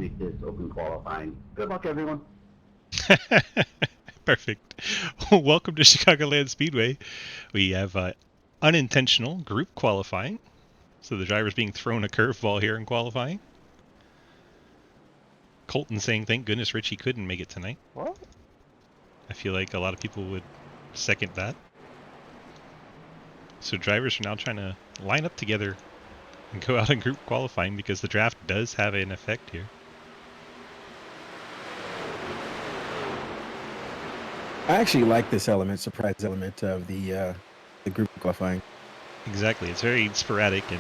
make this open qualifying. Good luck, everyone. Perfect. Welcome to Chicagoland Speedway. We have unintentional group qualifying. So the driver's being thrown a curveball here in qualifying. Colton saying, thank goodness Richie couldn't make it tonight. What? I feel like a lot of people would second that. So drivers are now trying to line up together and go out in group qualifying because the draft does have an effect here. I actually like this element, surprise element of the group qualifying. Exactly. It's very sporadic and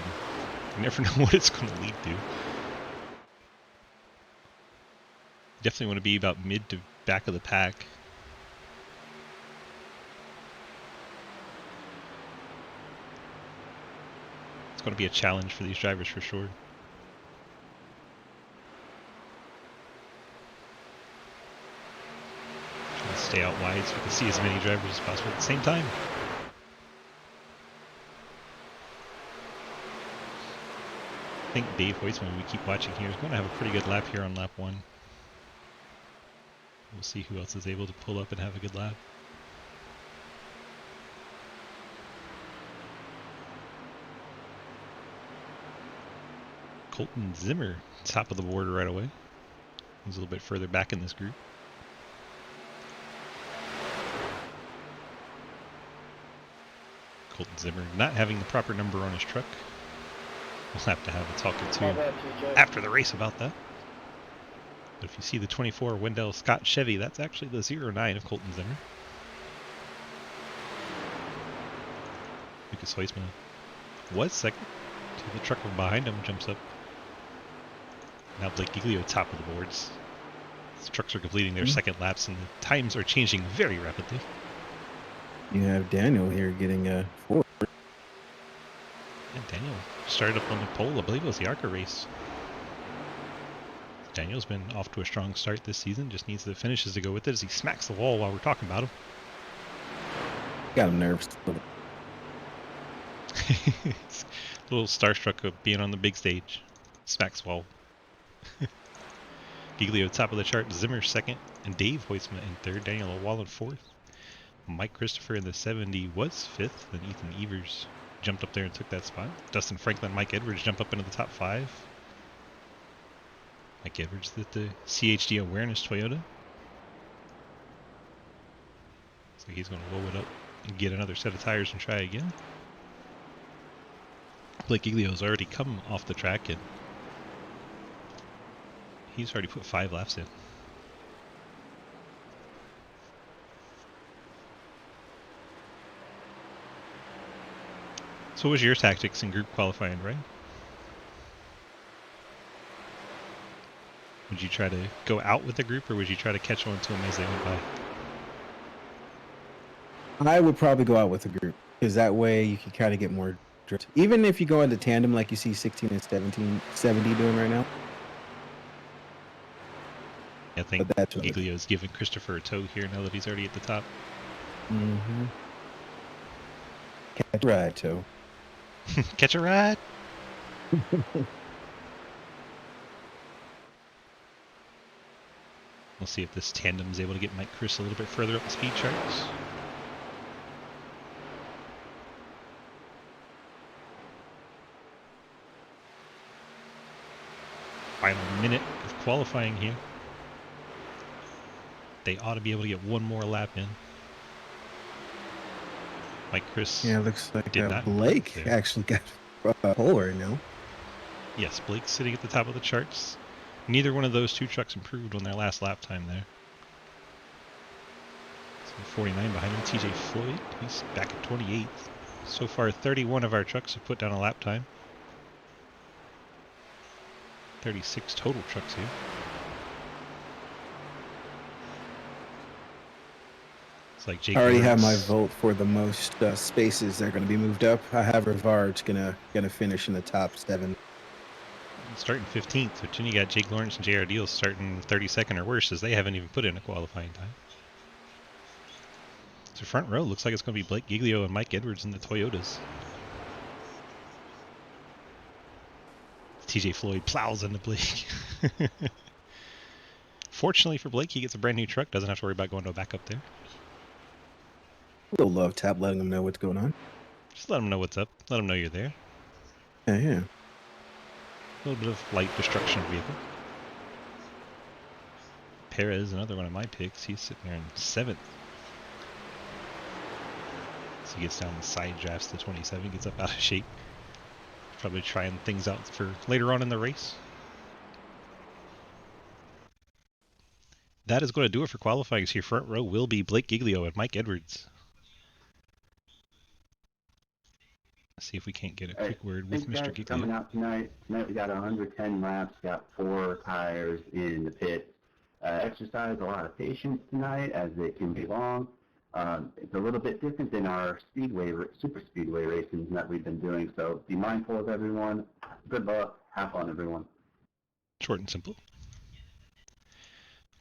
you never know what it's going to lead to. You definitely want to be about mid to back of the pack. It's going to be a challenge for these drivers for sure. Trying to stay out wide so we can see as many drivers as possible at the same time. I think Dave Hoytsman, we keep watching here, is going to have a pretty good lap here on lap 1. We'll see who else is able to pull up and have a good lap. Colton Zimmer, top of the board right away. He's a little bit further back in this group. Colton Zimmer not having the proper number on his truck. We'll have to have a talk or two after the race about that. But if you see the 24 Wendell Scott Chevy, that's actually the 09 of Colton Zimmer. Lucas Heusman was second. So the truck from behind him jumps up. Now Blake Giglio top of the boards. These trucks are completing their second laps and the times are changing very rapidly. You have Daniel here getting a fourth. And Daniel started up on the pole. I believe it was the ARCA race. Daniel's been off to a strong start this season. Just needs the finishes to go with it as he smacks the wall while we're talking about him. Got him nervous. He's a little starstruck of being on the big stage. Smacks wall. Giglio top of the chart. Zimmer second. And Dave Hoytsman in third. Daniel Wall in fourth. Mike Christopher in the 70 was fifth. Then Ethan Evers jumped up there and took that spot. Dustin Franklin, Mike Edwards jump up into the top 5. Mike Edwards at the CHD Awareness Toyota. So he's going to roll it up and get another set of tires and try again. Blake Giglio's already come off the track and he's already put 5 laps in. So what was your tactics in group qualifying, right? Would you try to go out with the group or would you try to catch on to them as they went by? I would probably go out with the group because that way you can kind of get more drift. Even if you go into tandem like you see 16 and 70 doing right now. I think Giglio's giving Christopher a tow here now that he's already at the top. Mm-hmm. Catch a ride, tow. Catch a ride. We'll see if this tandem is able to get Mike Chris a little bit further up the speed charts. Final minute of qualifying here. They ought to be able to get one more lap in. Mike Chris. Yeah, looks like Blake actually got a pole right now. Yes, Blake's sitting at the top of the charts. Neither one of those two trucks improved on their last lap time there. So 49 behind him, TJ Floyd. He's back at 28th. So far, 31 of our trucks have put down a lap time. 36 total trucks here. It's like Jake. I already have my vote for the most spaces that are going to be moved up. I have Rivard's gonna finish in the top 7. Starting 15th, but then you got Jake Lawrence and JR Deals starting 32nd or worse as they haven't even put in a qualifying time. So front row looks like it's going to be Blake Giglio and Mike Edwards in the Toyotas. TJ Floyd plows into Blake. Fortunately for Blake, he gets a brand new truck. Doesn't have to worry about going to a backup there. A little love tap, letting them know what's going on. Just let him know what's up. Let him know you're there. Yeah. A little bit of light destruction of vehicle. Perez, another one of my picks. He's sitting there in 7th. So he gets down the side drafts to 27, gets up out of shape. Probably trying things out for later on in the race. That is going to do it for qualifying. So your front row will be Blake Giglio and Mike Edwards. Let's see if we can't get a quick word with Mr. Giglio. Coming out tonight we got 110 laps, got 4 tires in the pit. Exercise a lot of patience tonight, as it can be long. It's a little bit different than our super speedway racing that we've been doing, so be mindful of everyone. Good luck. Have fun, everyone. Short and simple.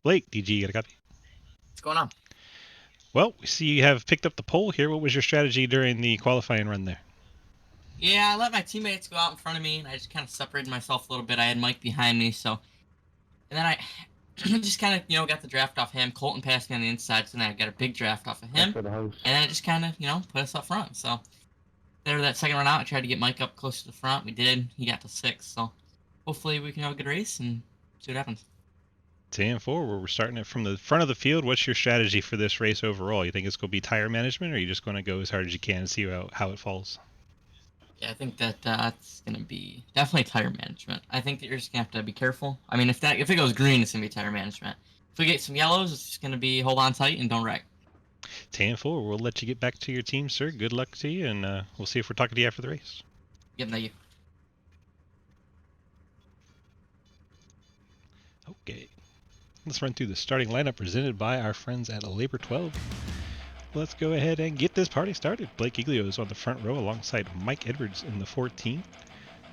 Blake, DG, you got a copy? What's going on? Well, we see you have picked up the pole here. What was your strategy during the qualifying run there? Yeah, I let my teammates go out in front of me, and I just kind of separated myself a little bit. I had Mike behind me, so... And then I just kind of, got the draft off him. Colton passed me on the inside, so then I got a big draft off of him. And then I just kind of, put us up front. So, there that second run out, I tried to get Mike up close to the front. We did. He got to 6th, so hopefully we can have a good race and see what happens. 10-4, where we're starting it from the front of the field. What's your strategy for this race overall? You think it's going to be tire management, or are you just going to go as hard as you can and see how it falls? Yeah, I think that's going to be definitely tire management. I think that you're just going to have to be careful. I mean, if it goes green, it's going to be tire management. If we get some yellows, it's just going to be hold on tight and don't wreck. 10-4, we'll let you get back to your team, sir. Good luck to you, and we'll see if we're talking to you after the race. Yep, thank you. Okay. Let's run through the starting lineup presented by our friends at Labor 12. Let's go ahead and get this party started. Blake Giglio is on the front row alongside Mike Edwards in the 14.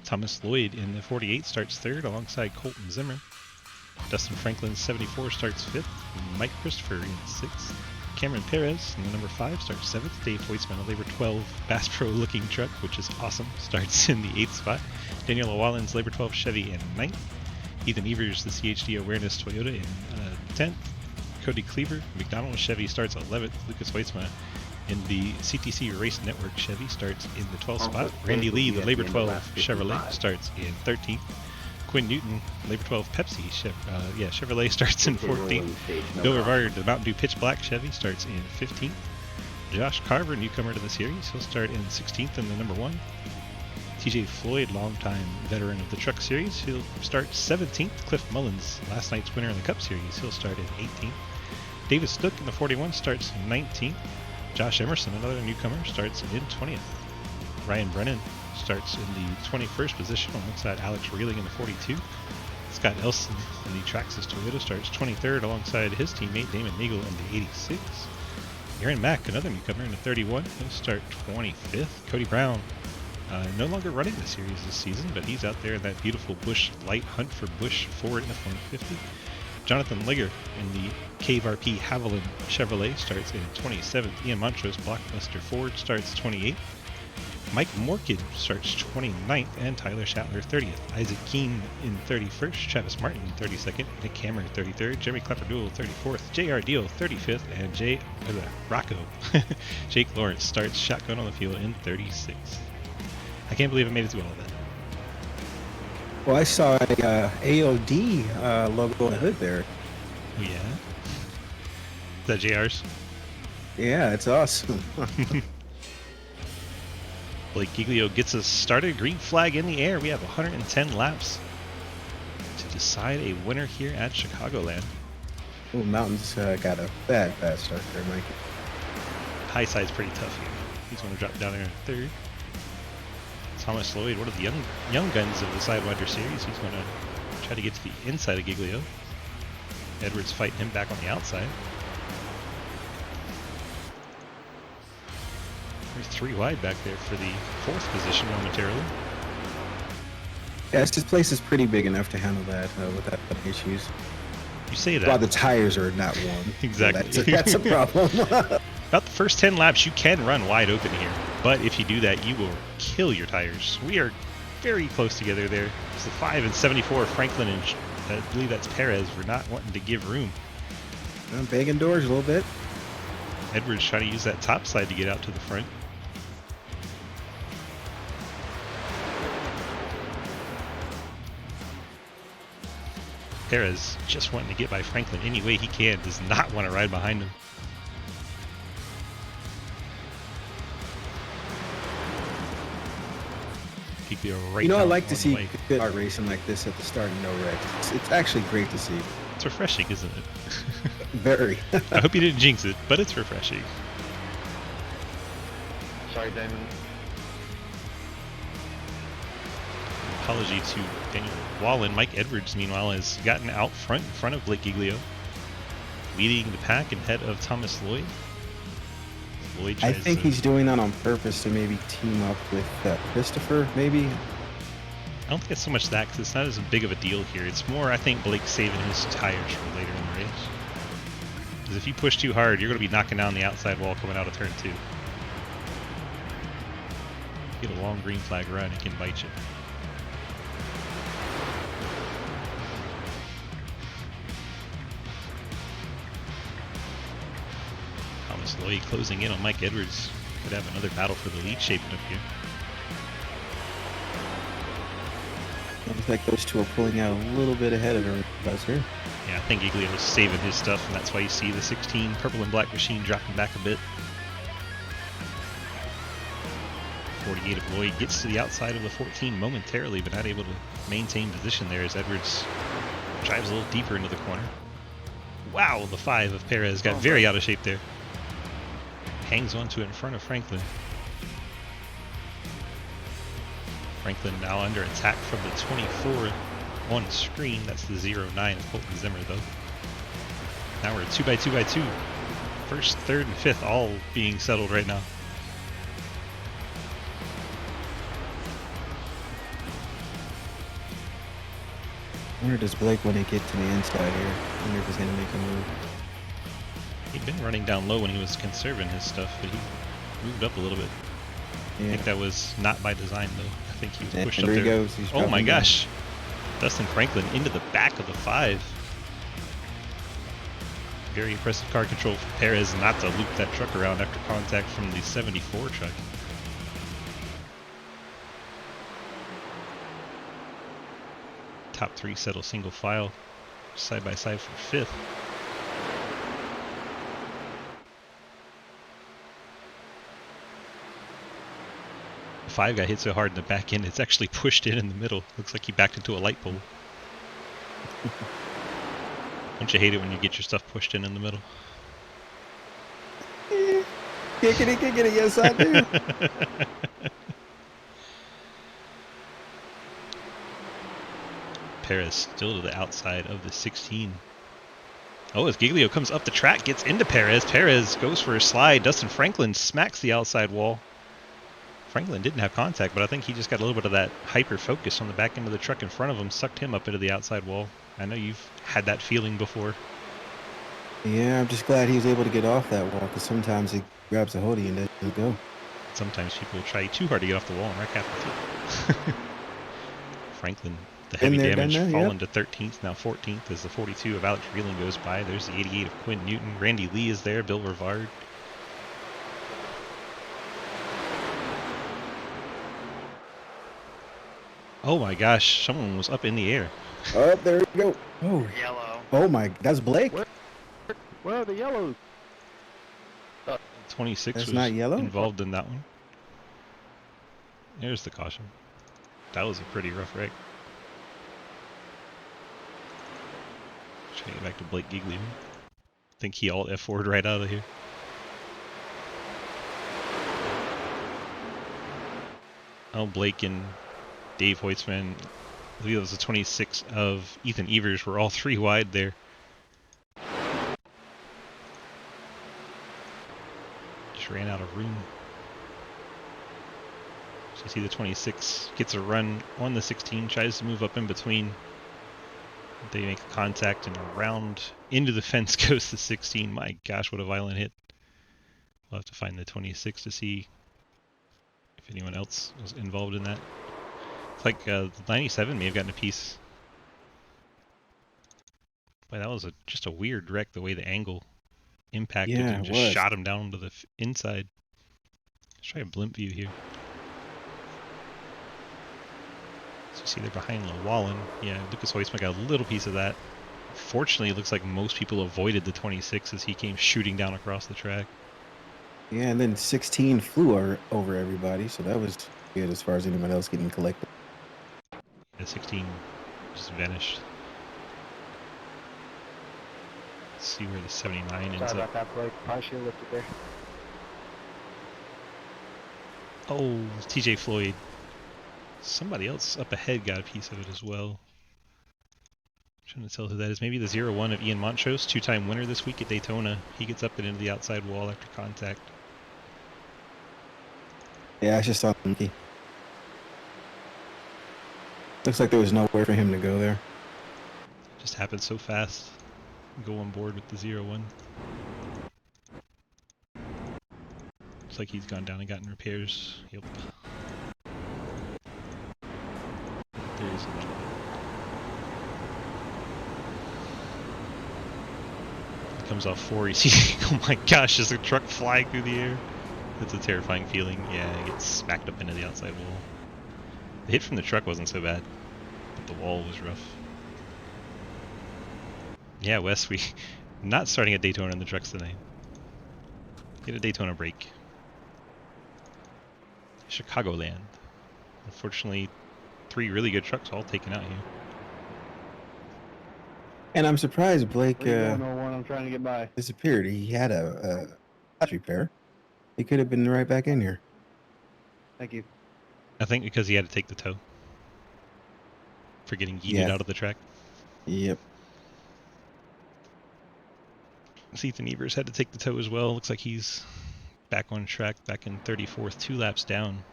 Thomas Lloyd in the 48 starts 3rd alongside Colton Zimmer. Dustin Franklin 74 starts 5th. Mike Christopher in 6th. Cameron Perez in the number 5 starts 7th. Dave Hoytsman, a Labor 12 Bass Pro looking truck, which is awesome, starts in the 8th spot. Daniel Llewellyn's Labor 12 Chevy in 9th. Ethan Evers, the CHD Awareness Toyota in 10th. Cody Cleaver, McDonald Chevy starts 11th. Lucas Hoytsma in the CTC Race Network Chevy starts in the 12th spot. Randy Lee, the Labor 12 Chevrolet, starts in 13th. Quinn Newton, Labor 12 Pepsi Chevrolet starts in 14th. Bill Rivard, the Mountain Dew Pitch Black Chevy, starts in 15th. Josh Carver, newcomer to the series, he'll start in 16th in the number 1. TJ Floyd, longtime veteran of the Truck Series, he'll start 17th. Cliff Mullins, last night's winner in the Cup Series, he'll start in 18th. David Stook in the 41 starts 19th. Josh Emerson, another newcomer, starts in 20th. Ryan Brennan starts in the 21st position alongside Alex Reeling in the 42. Scott Elson in the Traxxas Toyota starts 23rd alongside his teammate Damon Nagel in the 86. Aaron Mack, another newcomer in the 31, he'll start 25th. Cody Brown, no longer running the series this season, but he's out there in that beautiful Busch Light Hunt for Busch Ford F-150. Jonathan Ligger in the Cave RP Haviland Chevrolet starts in 27th. Ian Montrose Blockbuster Ford starts 28th. Mike Morkin starts 29th, and Tyler Schattler 30th. Isaac Keene in 31st, Travis Martin in 32nd, Nick Hammer 33rd, Jeremy Clapperdool 34th, JR Deal 35th, and Rocco Jake Lawrence starts shotgun on the field in 36th. I can't believe I made it through all of that. Well, I saw a AOD logo on the hood there. Oh, yeah? Is that JR's? Yeah, it's awesome. Blake Giglio gets us started. Green flag in the air. We have 110 laps to decide a winner here at Chicagoland. Oh, Mountain's got a bad start there, Mike. High side's pretty tough here. He's going to drop down there in 3rd. Thomas Lloyd, one of the young guns of the Sidewinder series. He's going to try to get to the inside of Giglio. Edwards fighting him back on the outside. There's 3 wide back there for the 4th position momentarily. Yeah, this place is pretty big enough to handle that without issues. You say that. While the tires are not warm. Exactly. So that's a problem. About the first 10 laps, you can run wide open here, but if you do that, you will kill your tires. We are very close together there. It's the 5 and 74 Franklin and I believe that's Perez for not wanting to give room. I'm banging doors a little bit. Edwards trying to use that top side to get out to the front. Perez just wanting to get by Franklin any way he can, does not want to ride behind him. Right, you know, I like to see good art racing like this at the start and no wrecks. It's actually great to see. It's refreshing, isn't it? Very. I hope you didn't jinx it, but it's refreshing. Sorry, Damon. Apology to Daniel Wallen. Mike Edwards, meanwhile, has gotten out front in front of Blake Giglio, leading the pack ahead of Thomas Lloyd. Lloyd I think he's doing that on purpose to maybe team up with Christopher, maybe. I don't think it's so much that, because it's not as big of a deal here. It's more, I think, Blake saving his tires for later in the race. Because if you push too hard, you're going to be knocking down the outside wall coming out of turn 2. Get a long green flag run, it can bite you. Thomas Lloyd closing in on Mike Edwards. Could have another battle for the lead shaping up here. Looks like those two are pulling out a little bit ahead of everybody here. Yeah, I think Giglio was saving his stuff, and that's why you see the 16 purple and black machine dropping back a bit. 48 of Lloyd gets to the outside of the 14 momentarily, but not able to maintain position there as Edwards drives a little deeper into the corner. Wow, the 5 of Perez got very out of shape there. Hangs onto it in front of Franklin. Franklin now under attack from the 24 on screen. That's the 09 of Colton Zimmer, though. Now we're 2x2x2. First, third, and fifth all being settled right now. Where does Blake want to get to the inside here? I wonder if he's going to make a move. He'd been running down low when he was conserving his stuff, but he moved up a little bit. Yeah. I think that was not by design, though. I think he was pushed up there. there. He goes. He's Oh my dropping gosh. Dustin Franklin into the back of the 5. Very impressive car control for Perez not to loop that truck around after contact from the 74 truck. Top 3 settle single file, side by side for 5th. The 5 guy hit so hard in the back end, it's actually pushed in the middle. Looks like he backed into a light pole. Don't you hate it when you get your stuff pushed in the middle? Kickity, yes I do. Perez still to the outside of the 16. Oh, as Giglio comes up the track, gets into Perez. Perez goes for a slide. Dustin Franklin smacks the outside wall. Franklin didn't have contact, but I think he just got a little bit of that hyper focus on the back end of the truck in front of him, sucked him up into the outside wall. I know you've had that feeling before. Yeah, I'm just glad he was able to get off that wall, because sometimes he grabs a hold of you and doesn't go. Sometimes people try too hard to get off the wall and wreck half the field. Franklin, the heavy damage, fallen to 13th, now 14th as the 42 of Alex Reeling goes by. There's the 88 of Quinn Newton. Randy Lee is there, Bill Rivard. Oh my gosh, someone was up in the air. Oh, there we go. Oh, Yellow. oh my, that's Blake. Where are the yellows? 26 That's was not yellow? involved in that one. There's the caution. That was a pretty rough wreck. Trying to get back to Blake Giglio. I think he alt F4'd right out of here. Oh, Blake and Dave Hoytsman, I believe it was the 26 of Ethan Evers, were all 3 wide there. Just ran out of room. So you see the 26 gets a run on the 16, tries to move up in between. They make a contact and around into the fence goes the 16. My gosh, what a violent hit. We'll have to find the 26 to see if anyone else was involved in that. It's like the 97 may have gotten a piece. Boy, that was just a weird wreck, the way the angle impacted Yeah, and it just was. shot him down to the inside. Let's try a blimp view here. So you see they're behind Llewellyn. Yeah, Lucas Hoisman got a little piece of that. Fortunately, it looks like most people avoided the 26 as he came shooting down across the track. Yeah, and then 16 flew over everybody, so that was good as far as anyone else getting collected. The 16 just vanished. Let's see where the 79 ends Sorry up. about that, Blake. Probably should have lifted there. Oh, TJ Floyd. Somebody else up ahead got a piece of it as well. I'm trying to tell who that is. Maybe the 0-1 of Ian Montrose, two-time winner this week at Daytona. He gets up and into the outside wall after contact. Yeah, I just saw Monkey. Looks like there was nowhere for him to go there. Just happened so fast. Go on board with the 0-1. Looks like he's gone down and gotten repairs. Yep. There he is. He comes off 4. You see, oh my gosh, there's a truck flying through the air. That's a terrifying feeling. Yeah, he gets smacked up into the outside wall. The hit from the truck wasn't so bad, but the wall was rough. Yeah, Wes, we not starting at Daytona in the trucks tonight. Get a Daytona break. Chicagoland. Unfortunately, 3 really good trucks all taken out here. And I'm surprised Blake 3101, I'm trying to get by. disappeared. He had a clutch repair. He could have been right back in here. Thank you. I think because he had to take the tow for getting yeeted out of the track. Yep. Ethan Evers had to take the tow as well. Looks like he's back on track, back in 34th, 2 laps down.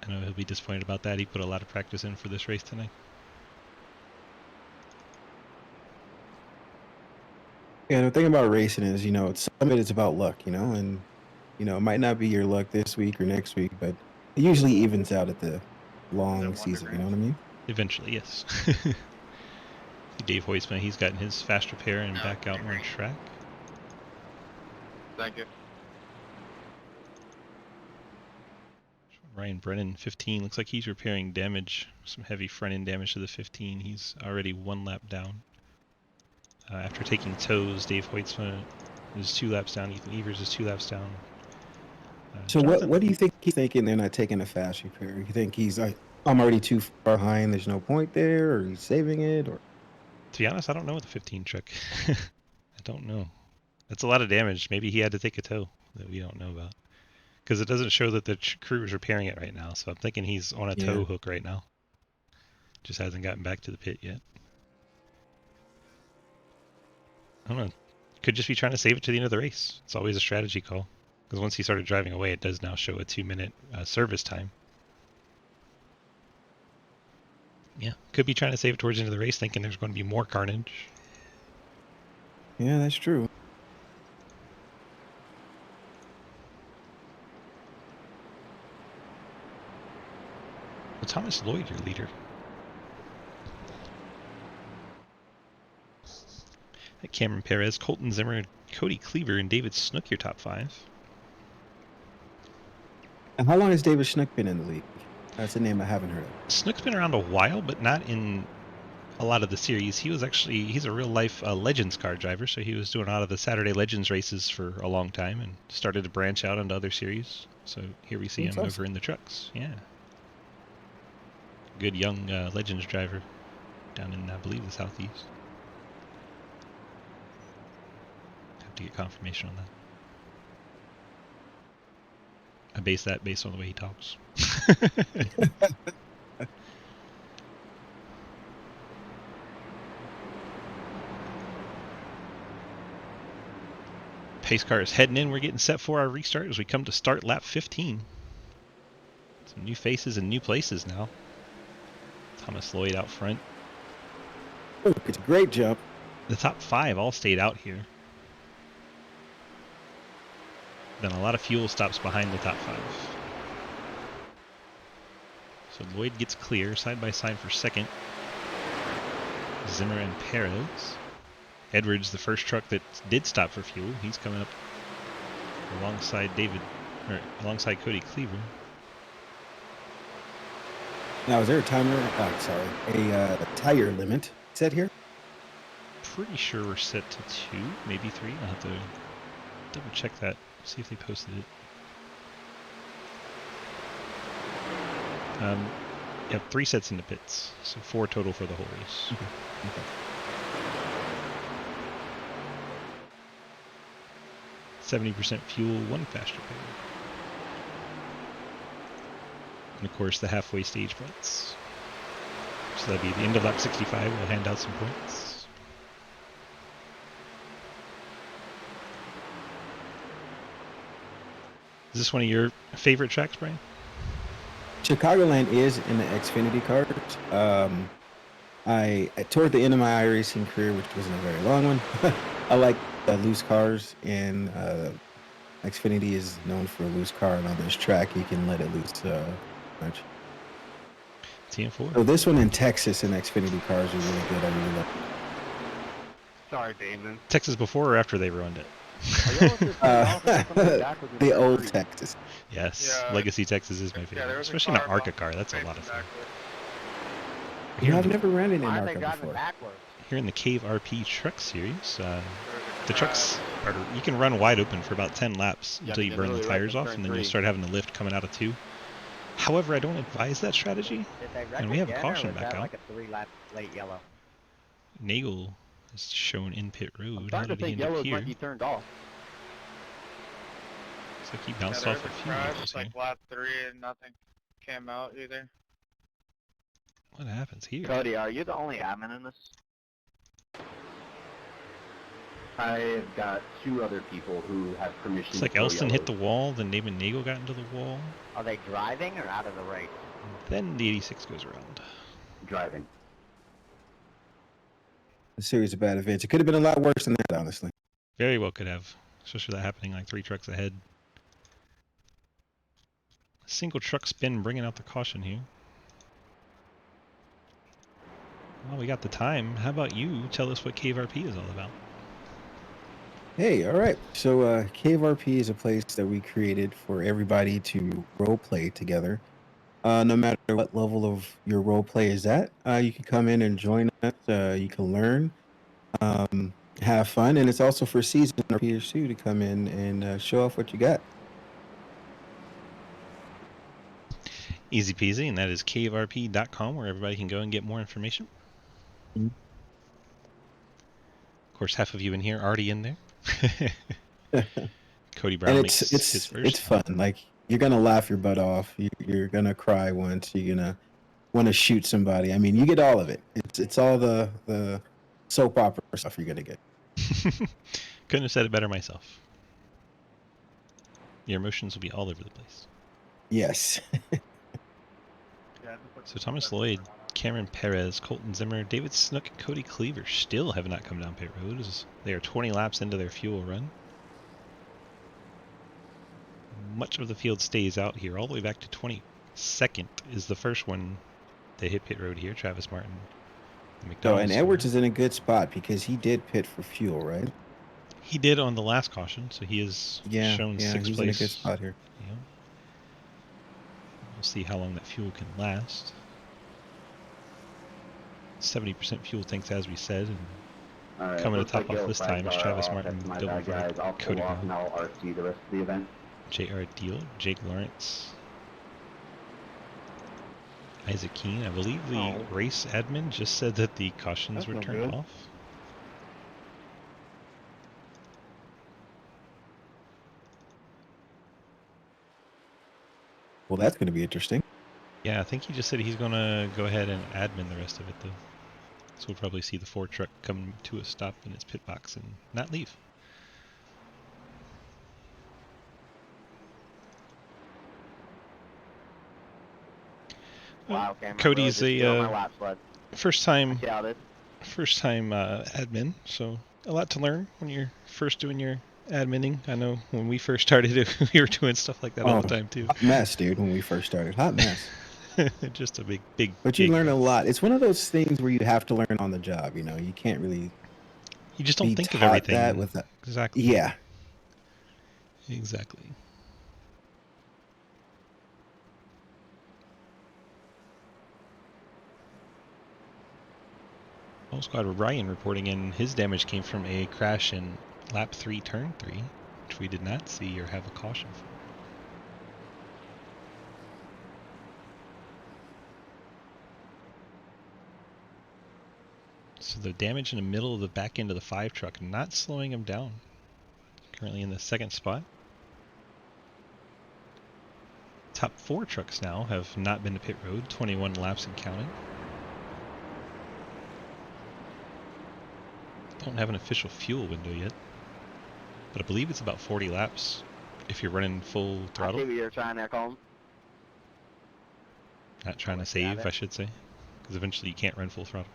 I know he'll be disappointed about that. He put a lot of practice in for this race tonight. Yeah, the thing about racing is, some of it is about luck, and, it might not be your luck this week or next week, but it usually evens out at the long season, you know what I mean? Eventually, yes. Dave Hoisman, he's gotten his fast repair and back out on track. Thank you. Ryan Brennan, 15, looks like he's repairing damage, some heavy front end damage to the 15. He's already 1 lap down. After taking tows, Dave Hoisman is 2 laps down. Ethan Evers is 2 laps down. So what do you think he's thinking they're not taking a fast repair? You think he's like, I'm already too far behind, there's no point there, or he's saving it, or? To be honest, I don't know with the 15 truck. I don't know. That's a lot of damage. Maybe he had to take a tow that we don't know about. Because it doesn't show that the crew is repairing it right now, so I'm thinking he's on a tow hook right now. Just hasn't gotten back to the pit yet. I don't know. Could just be trying to save it to the end of the race. It's always a strategy call. Because once he started driving away, it does now show a 2-minute service time. Yeah, could be trying to save it towards the end of the race, thinking there's going to be more carnage. Yeah, that's true. Well, Thomas Lloyd, your leader. Cameron Perez, Colton Zimmer, Cody Cleaver, and David Snook, your top 5. And how long has David Snook been in the league? That's a name I haven't heard of. Snook's been around a while, but not in a lot of the series. He's a real life Legends car driver, so he was doing a lot of the Saturday Legends races for a long time and started to branch out into other series. So here we see him over in the trucks. Yeah. Good young Legends driver down in, I believe, the Southeast. Have to get confirmation on that. I base that based on the way he talks. Pace car is heading in. We're getting set for our restart as we come to start lap 15. Some new faces and new places now. Thomas Lloyd out front. Oh, it's a great jump. The top 5 all stayed out here. Then a lot of fuel stops behind the top 5. So Lloyd gets clear, side by side for second. Zimmer and Perez. Edwards, the first truck that did stop for fuel, he's coming up alongside alongside Cody Cleaver. Now, is there a timer? Oh, sorry, a tire limit set here? Pretty sure we're set to 2, maybe 3. I'll have to double check that, see if they posted it. Yep, 3 sets in the pits, so 4 total for the whole race. Okay. 70% fuel, 1 faster pay. And of course the halfway stage points. So that'll be the end of lap 65, we'll hand out some points. Is this one of your favorite tracks, Brian? Chicagoland is in the Xfinity cars. Toward the end of my iRacing career, which wasn't a very long one, I like loose cars, and Xfinity is known for a loose car, and on this track you can let it loose much. TM4. So this one in Texas in Xfinity cars are really good. I really love it. Sorry, Damon. Texas before or after they ruined it? The old Texas. Yes, Yeah. Legacy Texas is my Yeah, favorite. there was a Especially in an car ARCA bump car, that's a lot of fun. backwards. You know, I've never ran it in Why are they ARCA driving before. backwards? Here in the Cave RP Truck Series, There was a the trucks are, you can run wide open for about 10 laps Yeah, until you they're burn the really right tires in off, turn and then you'll 3. start having to lift coming out of 2. However, I don't advise that strategy. Did they wreck And we have a again, caution or was back that out. like a 3-lap late yellow? Nagel is shown in pit I'm road. How starting to did he think end up yellows here? might be turned off. Looks like he Yeah, bounced there off was a a few crash vehicles here. like lap 3 and nothing came out either. What happens here? Cody, are you the only admin in this? I've got 2 other people who have permission Looks like to go Elston hit the yellows. wall, then Damon Nagel got into the wall. Are they driving or out of the race? Then the 86 goes around. Driving. A series of bad events. It could have been a lot worse than that, honestly. Very well could have. Especially that happening like 3 trucks ahead. Single truck spin bringing out the caution here. Well, we got the time. How about you tell us what Cave RP is all about? Hey, all right. So Cave RP is a place that we created for everybody to role play together. No matter what level of your role play is at, you can come in and join us. You can learn, have fun, and it's also for seasoned RPers too to come in and show off what you got. Easy peasy, and that is caverp.com, where everybody can go and get more information. Mhm. Of course, half of you in here already in there. Cody Brown And makes his first. it's fun. Like, you're gonna laugh your butt off. You're gonna cry once. You're gonna want to shoot somebody. I mean, you get all of it. It's all the soap opera stuff you're gonna get. Couldn't have said it better myself. Your emotions will be all over the place. Yes. So Thomas Lloyd, Cameron Perez, Colton Zimmer, David Snook, and Cody Cleaver still have not come down pit road as they are 20 laps into their fuel run. Much of the field stays out here, all the way back to 22nd is the first one they hit pit road here, Travis Martin. So, McDonald's and Edwards is in a good spot because he did pit for fuel, right? He did on the last caution, so he is shown Yeah, 6th he's place. in a good spot here. Yeah. We'll see how long that fuel can last. 70% fuel tanks, as we said, and All right, coming to looks top like off yellow this flags time is are Travis off. Martin, That's my double bad, guys. I'll Cody pull off Brown, and I'll RC the rest of the event. J.R. Deal, Jake Lawrence, Isaac Keene. I believe the race admin just said that the cautions That's were no turned good. off. Well, that's going to be interesting. Yeah, I think he just said he's going to go ahead and admin the rest of it, though. So we'll probably see the Ford truck come to a stop in its pit box and not leave. Wow, Cameron. Cody's really just get on my a lap sled. first time See how this? admin, so a lot to learn when you're first doing your adminning. I know when we first started, we were doing stuff like that all the time too. Hot mess, dude. When we first started, hot mess. Just a big. But you big learn a bump. lot. It's one of those things where you have to learn on the job. You can't really You just don't be think of taught that everything. with a Exactly. yeah. Exactly. Whole squad with Ryan reporting in. His damage came from a crash in lap 3, turn 3, which we did not see or have a caution for. So the damage in the middle of the back end of the 5 truck, not slowing him down. Currently in the 2nd spot. Top 4 trucks now have not been to pit road, 21 laps and counting. Don't have an official fuel window yet, but I believe it's about 40 laps if you're running full I throttle. see what you're trying there, Colton. Not trying to Got save, it. I should say, because eventually you can't run full throttle.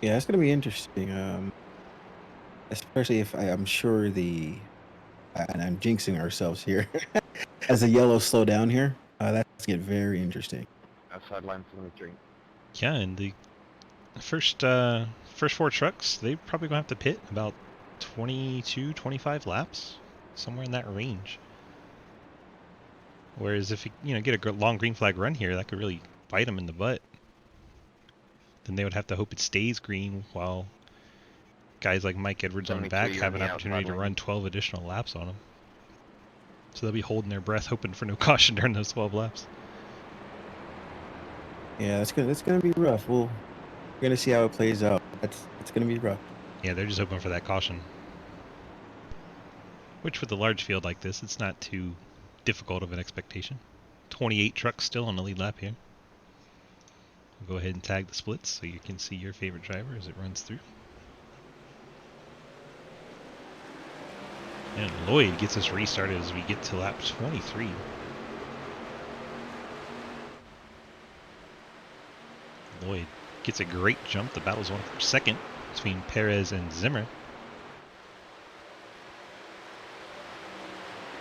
Yeah, it's gonna be interesting. Especially if I'm sure and I'm jinxing ourselves here. As the yellows slow down here, that's get very interesting. Outside line from the drink. Yeah, and the first 4 trucks, they probably gonna have to pit about 22, 25 laps, somewhere in that range. Whereas if you get a long green flag run here, that could really bite them in the butt. Then they would have to hope it stays green while guys like Mike Edwards on the back 73 have on an the opportunity outside to lane. run 12 additional laps on them. So they'll be holding their breath, hoping for no caution during those 12 laps. Yeah, that's gonna be rough. We're gonna see how it plays out. It's gonna be rough. Yeah, they're just hoping for that caution. Which with a large field like this, it's not too difficult of an expectation. 28 trucks still on the lead lap here. We'll go ahead and tag the splits so you can see your favorite driver as it runs through. And Lloyd gets us restarted as we get to lap 23. Lloyd gets a great jump. The battle's on for second between Perez and Zimmer.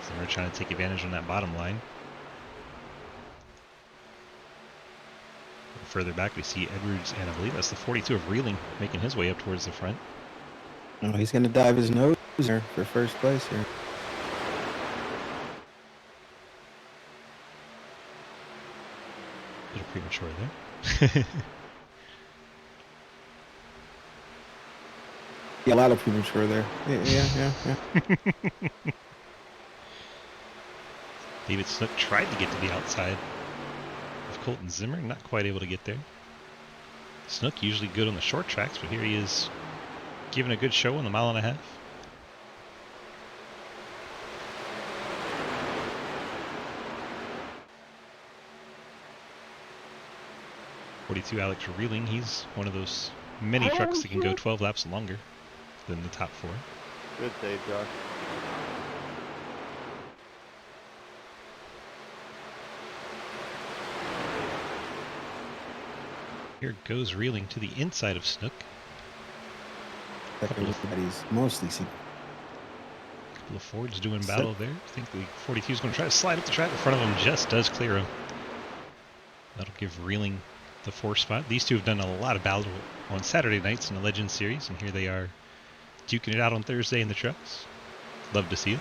Zimmer trying to take advantage on that bottom line. Further back, we see Edwards, and I believe that's the 42 of Reeling making his way up towards the front. Oh, he's gonna dive his nose there for first place here. A little premature there. Yeah, a lot of premature there. Yeah. David Snook tried to get to the outside of Colton Zimmer, not quite able to get there. Snook usually good on the short tracks, but here he is giving a good show on the 1.5 miles. 42 Alex Reeling, he's one of those many trucks that can go 12 laps longer than the top 4. Good save, Josh. Here goes Reeling to the inside of Snook. Everybody's mostly seen. Couple of Fords doing battle there. I think the 42 is going to try to slide up the track in front of him, just does clear him. That'll give Reeling the 4th spot. These two have done a lot of battle on Saturday nights in the Legends Series, and here they are duking it out on Thursday in the trucks. Love to see it.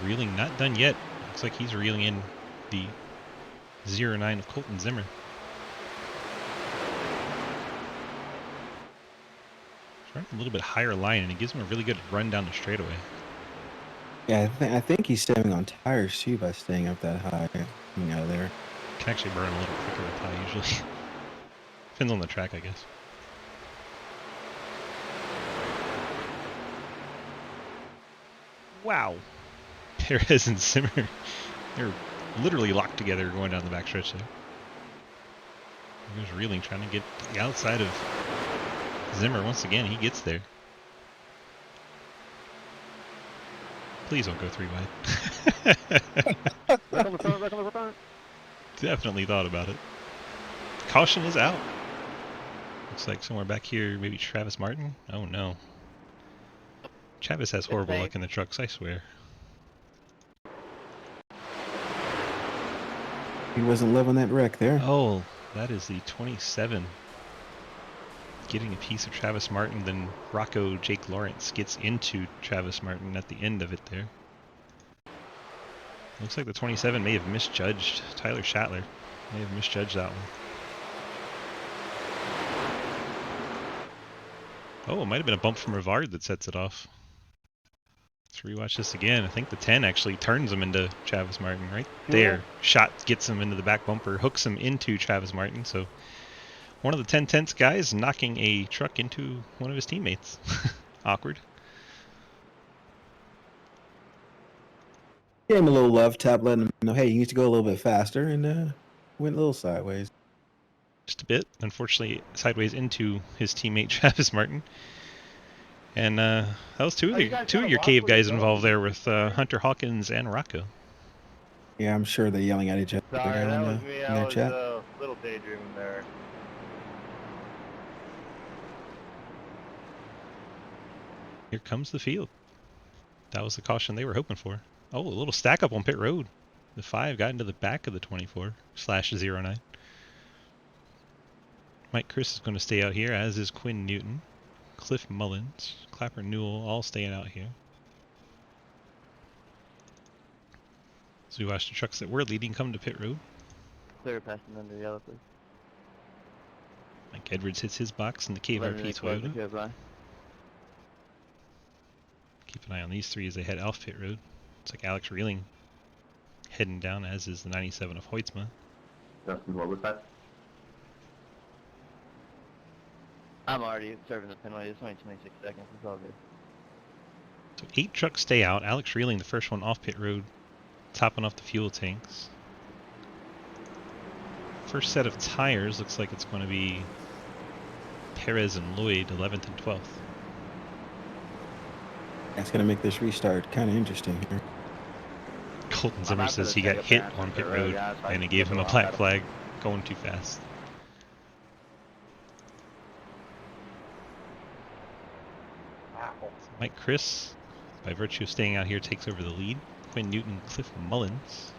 Reeling not done yet. Looks like he's reeling in the 09 of Colton Zimmer. He's running a little bit higher line, and it gives him a really good run down the straightaway. Yeah, I think he's saving on tires too by staying up that high, coming out of there. Can actually burn a little quicker with high usually. Depends on the track, I guess. Wow. Perez and Zimmer, they're literally locked together going down the backstretch there. Here's Reeling trying to get to the outside of Zimmer once again. He gets there. Please don't go 3 wide. Look on the front, look on the front. Definitely thought about it. Caution is out. Looks like somewhere back here, maybe Travis Martin? Oh no. Travis has horrible luck in the trucks, I swear. He wasn't loving that wreck there. Oh, that is the 27. Getting a piece of Travis Martin, then Rocco Jake Lawrence gets into Travis Martin at the end of it there. Looks like the 27 may have misjudged Tyler Schattler. May have misjudged that one. Oh, it might have been a bump from Rivard that sets it off. Let's rewatch this again. I think the 10 actually turns him into Travis Martin right there. Shot gets him into the back bumper, hooks him into Travis Martin. So one of the 10-tenths guys knocking a truck into one of his teammates. Awkward. Gave him a little love tap, letting him know, hey, you need to go a little bit faster, and went a little sideways. Just a bit, unfortunately, sideways into his teammate Travis Martin. And that was two of your cave guys involved there with Hunter Hawkins and Rocco. Yeah, I'm sure they're yelling at each other Sorry, that was me. in I their was chat. a little daydreaming there. Here comes the field. That was the caution they were hoping for. Oh, a little stack up on pit road. The 5 got into the back of the 24/09. Mike Chris is going to stay out here, as is Quinn Newton. Cliff Mullins, Clapper Newell, all staying out here. So we watched the trucks that were leading come to pit road. Clear passing under yellow, please. Mike Edwards hits his box in the KVRP Toyota. Keep an eye on these 3 as they head off pit road. It's like Alex Reeling heading down, as is the 97 of Hoytsma. Dustin, what was that? I'm already serving the penalty. It's only 26 seconds. It's all good. So 8 trucks stay out. Alex Reeling, the first one off pit road, topping off the fuel tanks. First set of tires looks like it's going to be Perez and Lloyd, 11th and 12th. That's going to make this restart kind of interesting here. Colton Zimmer says he got hit on pit road and it gave him a black flag going too fast. Mike Chris, by virtue of staying out here, takes over the lead. Quinn Newton, Cliff Mullins.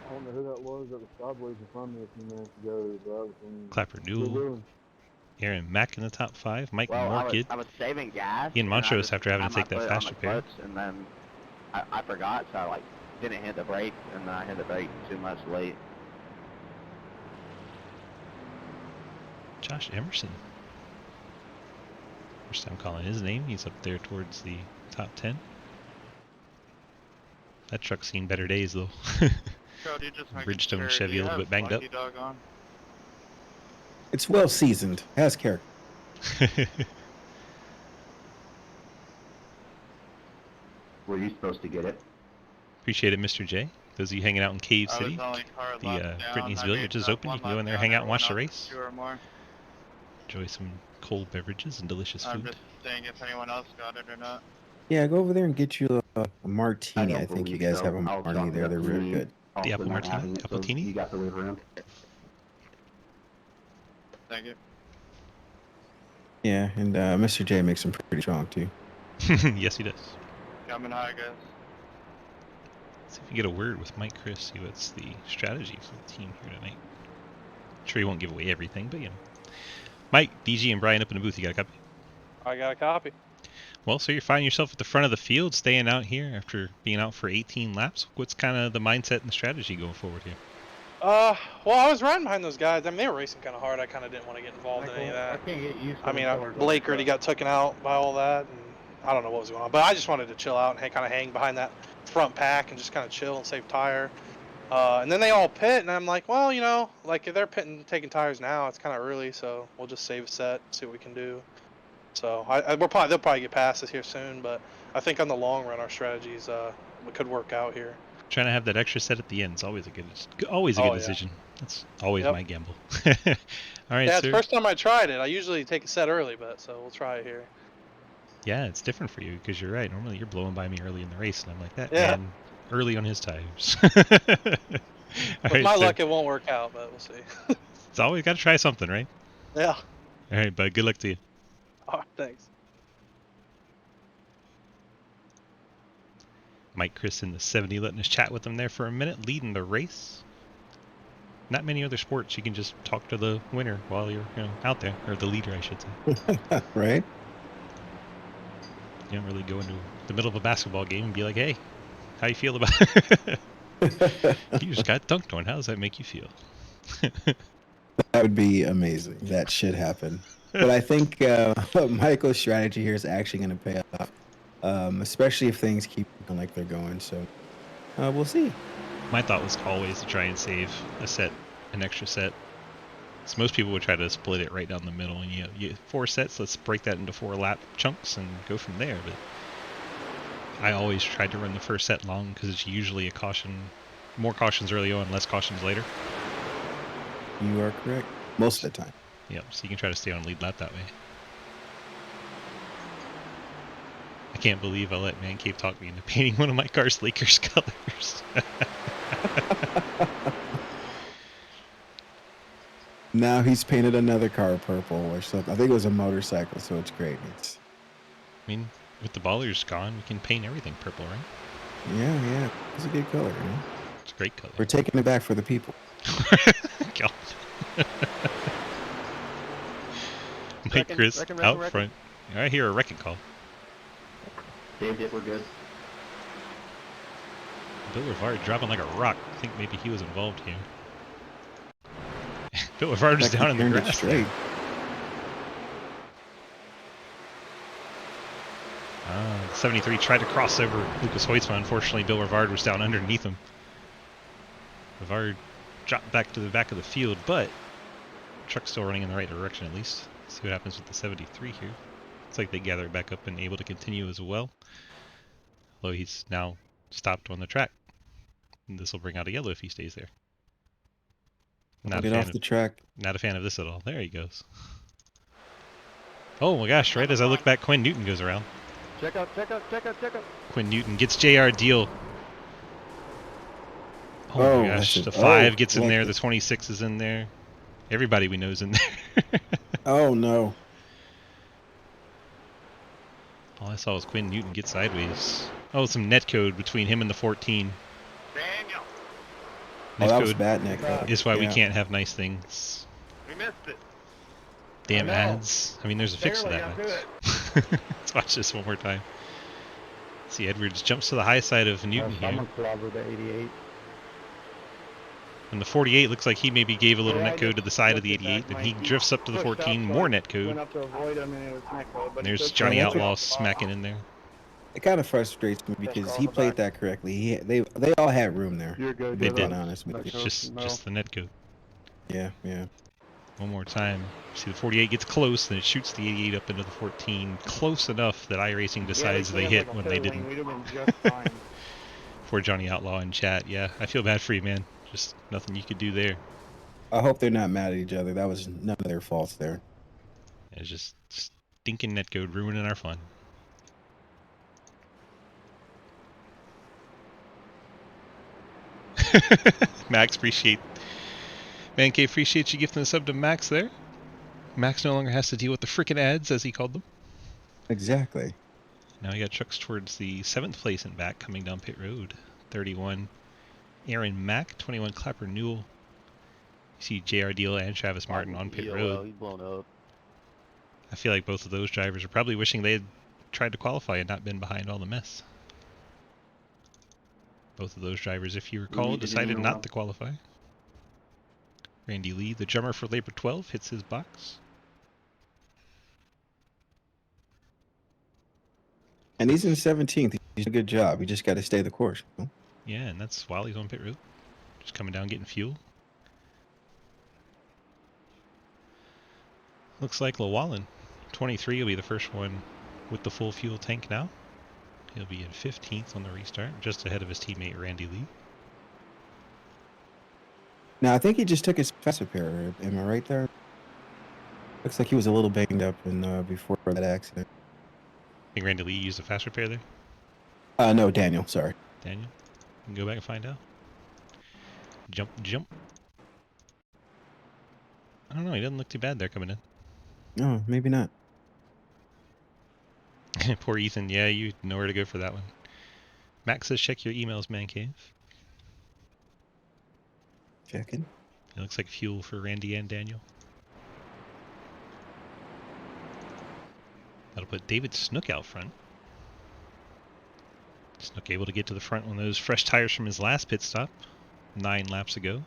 I don't know who that was that was sideways in front of me a few minutes ago, but I was in Clapper Newell. Aaron Mack in the top 5. Mike Morkid. I was saving gas. Ian Montrose after having to take that fast repair. And then I forgot, so I didn't hit the brake, and then I hit the brake too much late. Josh Emerson. First time calling his name. He's up there towards the top 10. That truck's seen better days, though. Cody, just making Bridgestone sure, Chevy do you a little have bit banged up. Lucky Dog on? It's well seasoned. Has character. Were you supposed to get it? Appreciate it, Mr. J. Those of you hanging out in Cave I was City, only car the lap down. Brittany's I Village made is that open. You one can go in lap there, down, hang out, and I watch went the up race. 2 or more. Enjoy some cold beverages and delicious I'm food. just saying if anyone else got it or not. Yeah, go over there and get you a martini. I I don't think you believe guys so. have a I'll martini drop there. They're very martini. good. Also apple not martini? having it, so Appletini? You got the liver in. Thank you. Yeah, and Mr. J makes them pretty strong too. Yes, he does. Coming high, guys. See if you get a word with Mike Chris, see what's the strategy for the team here tonight. Sure he won't give away everything, but you know. Mike, DG, and Brian up in the booth, you got a copy? I got a copy. Well, so you're finding yourself at the front of the field, staying out here after being out for 18 laps. What's kind of the mindset and strategy going forward here? Well, I was riding behind those guys. I mean, they were racing kind of hard. I kind of didn't want to get involved in any of that. I mean, Blake already got taken out by all that, and I don't know what was going on. But I just wanted to chill out and kind of hang behind that front pack and just kind of chill and save tire. And then they all pit, and I'm like, well, you know, like if they're pitting, taking tires now, it's kind of early, so we'll just save a set, see what we can do. So they'll probably get past us here soon, but I think on the long run, our strategies could work out here. Trying to have that extra set at the end is always a good decision. That's always my gamble. All right, yeah, it's sir. the first time I tried it. I usually take a set early, but so we'll try it here. Yeah, it's different for you because you're right. Normally you're blowing by me early in the race, and I'm like, that Yeah. man early on his tires. With my luck, it won't work out, but we'll see. It's always got to try something, right? Yeah. All right, bud. Good luck to you. Oh, thanks. Mike Chris in the 70, letting us chat with him there for a minute, leading the race. Not many other sports you can just talk to the winner while you're out there, or the leader, I should say. Right? You don't really go into the middle of a basketball game and be like, "Hey, how you feel about it?" You just got dunked on. How does that make you feel? That would be amazing. That should happen. But I think Michael's strategy here is actually going to pay off, especially if things keep going like they're going. So we'll see. My thought was always to try and save an extra set. So most people would try to split it right down the middle, and you 4 sets. Let's break that into 4 lap chunks and go from there. But I always tried to run the first set long because it's usually a caution, more cautions early on, less cautions later. You are correct. Most of the time. Yep. So you can try to stay on lead lap that way. I can't believe I let Man Cave talk me into painting one of my car's Lakers colors. Now he's painted another car purple or something. I think it was a motorcycle, so it's great. I mean, with the ballers gone, we can paint everything purple, right? Yeah. It's a good color, you know? It's a great color. We're taking it back for the people. God. Mike Chris out front. I hear a wrecking call. Dave, we're good. Bill Rivard dropping like a rock. I think maybe he was involved here. Bill Rivard is down in the grass. Straight. 73 tried to cross over Lucas Hoytsma. Unfortunately, Bill Rivard was down underneath him. Rivard dropped back to the back of the field, but the truck's still running in the right direction at least. Let's see what happens with the 73 here. Looks like they gather back up and able to continue as well. Although he's now stopped on the track. And this will bring out a yellow if he stays there. Get off the track. Not a fan of this at all. There he goes. Oh my gosh, right as I look back, Quinn Newton goes around. Check out. Quinn Newton gets JR Deal. Oh my gosh, the 5 gets in there, the 26 is in there. Everybody we know is in there. Oh no. All I saw was Quinn Newton get sideways. Oh, some netcode between him and the 14. Daniel, That was bad netcode. Is why we can't have nice things. we missed it. Damn I know. ads. I mean, there's a fix to Barely that. got to Max. Let's watch this one more time. See, Edwards jumps to the high side of Newton here. Someone clobbered the 88. And the 48 looks like he maybe gave a little netcode to the side of the 88. Then he drifts up to the 14, more netcode. Went up to avoid him and it was netcode, but And there's it's Johnny that's Outlaw smacking in there. It kind of frustrates me because he played that correctly. They all had room there. You're good. They To be did. honest with It's you. just the netcode. Yeah. One more time. See, the 48 gets close, then it shoots the 88 up into the 14. Close enough that iRacing decides they hit when they didn't. We'd have been just fine. For Johnny Outlaw in chat. Yeah, I feel bad for you, man. Just nothing you could do there. I hope they're not mad at each other. That was none of their faults there. It's just stinking netcode ruining our fun. Max, Man Cave, appreciate you gifting the sub to Max there. Max no longer has to deal with the frickin' ads, as he called them. Exactly. Now we got trucks towards the 7th place and back coming down pit road. 31, Aaron Mack. 21, Clapper Newell. You see JR Deal and Travis Martin on pit road. He's blown up. I feel like both of those drivers are probably wishing they had tried to qualify and not been behind all the mess. Both of those drivers, if you recall, decided not to qualify. Randy Lee, the drummer for Labor 12, hits his box. And he's in 17th. He's doing a good job. He just got to stay the course. You know? Yeah, and that's while he's on pit road. Just coming down getting fuel. Looks like Llewellyn, 23, will be the first one with the full fuel tank now. He'll be in 15th on the restart, just ahead of his teammate Randy Lee. Now, I think he just took his fast repair. Am I right there? Looks like he was a little banged up before that accident. I think Randy Lee used a fast repair there. No, Daniel. Sorry. Daniel, you can go back and find out. Jump. I don't know, he doesn't look too bad there coming in. No, maybe not. Poor Ethan. Yeah, you know where to go for that one. Max says check your emails, Man Cave. Checking. It looks like fuel for Randy and Daniel. That'll put David Snook out front. Snook able to get to the front on those fresh tires from his last pit stop 9 laps ago.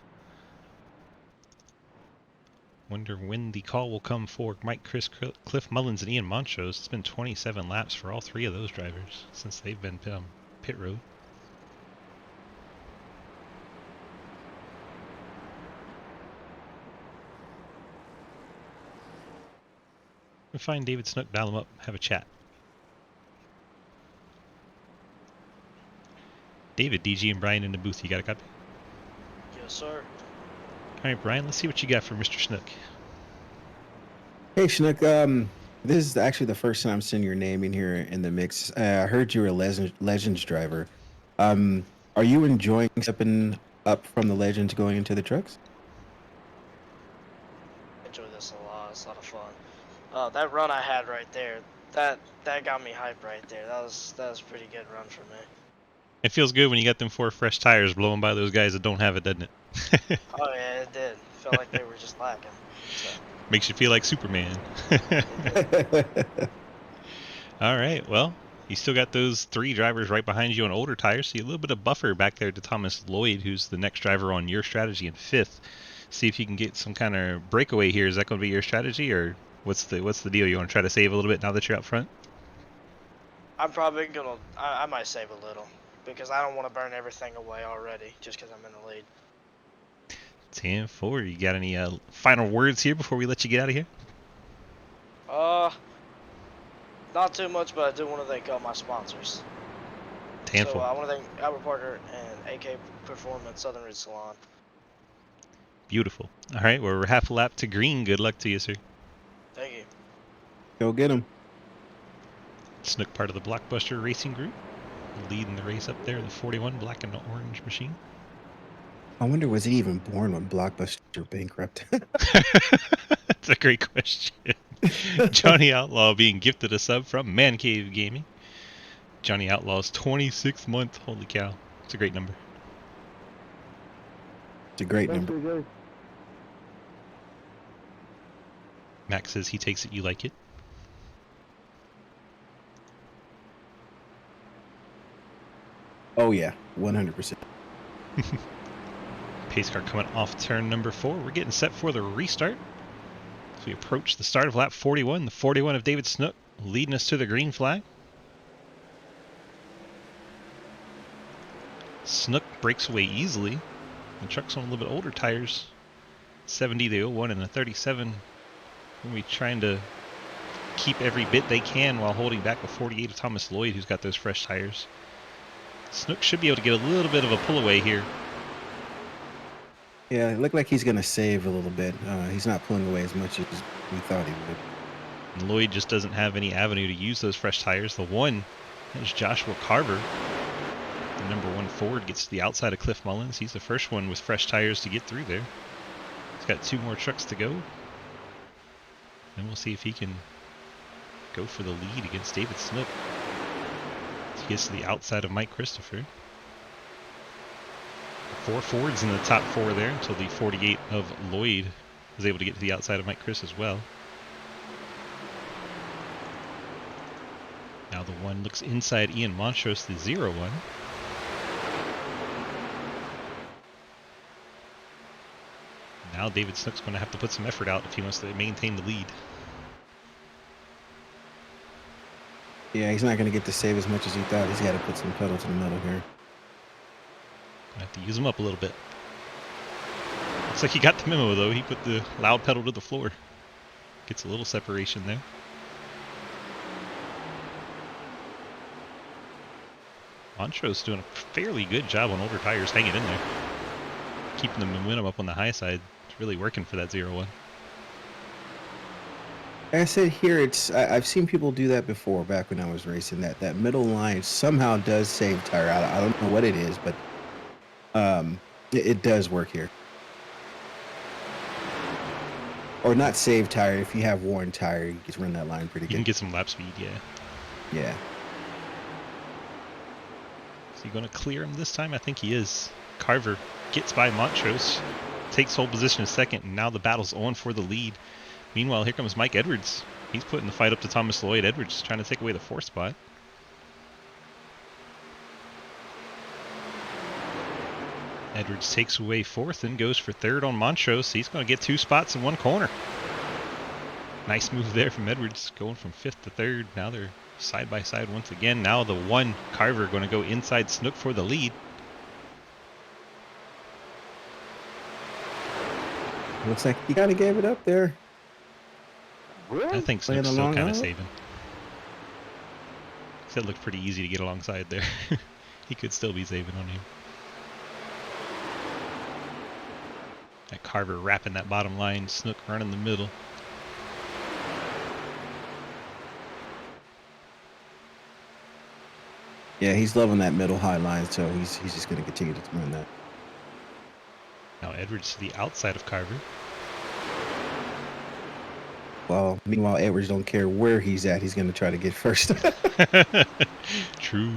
Wonder when the call will come for Mike, Chris, Cliff Mullins, and Ian Montrose. It's been 27 laps for all 3 of those drivers since they've been pit road. We'll find David Snook, dial him up, have a chat. David, DG, and Brian in the booth. You got a copy? Yes, sir. All right, Brian, let's see what you got for Mr. Snook. Hey, Schnook. This is actually the first time I'm seeing your name in here in the mix. I heard you were a Legends driver. Are you enjoying stepping up from the Legends going into the trucks? I enjoy this a lot. It's a lot of fun. That run I had right there, that got me hyped right there. That was a pretty good run for me. It feels good when you got them 4 fresh tires blowing by those guys that don't have it, doesn't it? Oh yeah, it did. Felt like they were just lacking. So. Makes you feel like Superman. All right, well, you still got those 3 drivers right behind you on older tires, so you a little bit of buffer back there to Thomas Lloyd, who's the next driver on your strategy in 5th. See if you can get some kind of breakaway here. Is that going to be your strategy, or what's the deal? You want to try to save a little bit now that you're out front? I'm probably gonna. I might save a little because I don't want to burn everything away already just because I'm in the lead. 10-4. You got any final words here before we let you get out of here? Not too much, but I do want to thank all my sponsors. 10-4. So I want to thank Albert Parker and AK Performance Southern Ridge Salon. Beautiful. All right, well, we're half a lap to green. Good luck to you, sir. Thank you. Go get him. Snook, part of the Blockbuster Racing Group, leading the race up there, the 41 black and orange machine. I wonder, was he even born when Blockbuster bankrupt? That's a great question. Johnny Outlaw being gifted a sub from Man Cave Gaming. Johnny Outlaw's 26th month. Holy cow. It's a great number. It's a great Thank number. you, Jay. Max says he takes it, you like it. Oh, yeah. 100%. Pace car coming off turn number 4. We're getting set for the restart. As we approach the start of lap 41, the 41 of David Snook leading us to the green flag. Snook breaks away easily. The truck's on a little bit older tires. 70, the 01, and the 37. We'll be trying to keep every bit they can while holding back the 48 of Thomas Lloyd, who's got those fresh tires. Snook should be able to get a little bit of a pull away here. Yeah, it looked like he's going to save a little bit. He's not pulling away as much as we thought he would. And Lloyd just doesn't have any avenue to use those fresh tires. The one is Joshua Carver. The number 1 Ford gets to the outside of Cliff Mullins. He's the first one with fresh tires to get through there. He's got 2 more trucks to go. And we'll see if he can go for the lead against David Snook. He gets to the outside of Mike Christopher. 4 Fords in the top 4 there until the 48 of Lloyd was able to get to the outside of Mike Chris as well. Now the 1 looks inside Ian Montrose, the 0-1. Now David Snook's going to have to put some effort out if he wants to maintain the lead. Yeah, he's not going to get to save as much as he thought. He's got to put some pedal to the metal here. I have to use him up a little bit. Looks like he got the memo though. He put the loud pedal to the floor. Gets a little separation there. Montrose doing a fairly good job on older tires, hanging in there. Keeping the momentum up on the high side. It's really working for that 0-1. Like I said here, I've seen people do that before back when I was racing. That middle line somehow does save tire. I don't know what it is, but it does work here. Or not save tire. If you have worn tire, you can run that line pretty You good. can get some lap speed, yeah. Yeah. Is he going to clear him this time? I think he is. Carver gets by Montrose, takes hold position in second, and now the battle's on for the lead. Meanwhile, here comes Mike Edwards. He's putting the fight up to Thomas Lloyd. Edwards trying to take away the 4th spot. Edwards takes away 4th and goes for 3rd on Montrose. He's going to get 2 spots in 1 corner. Nice move there from Edwards, going from 5th to 3rd. Now they're side by side once again. Now the 1 Carver going to go inside Snook for the lead. Looks like you kind of gave it up there. I think Playing Snook's still along kind of out. saving. It looked pretty easy to get alongside there. He could still be saving on him. That Carver wrapping that bottom line. Snook running the middle. Yeah, he's loving that middle high line, so he's just going to continue to run that. Now Edwards to the outside of Carver. Well, meanwhile, Edwards don't care where he's at. He's going to try to get first. True.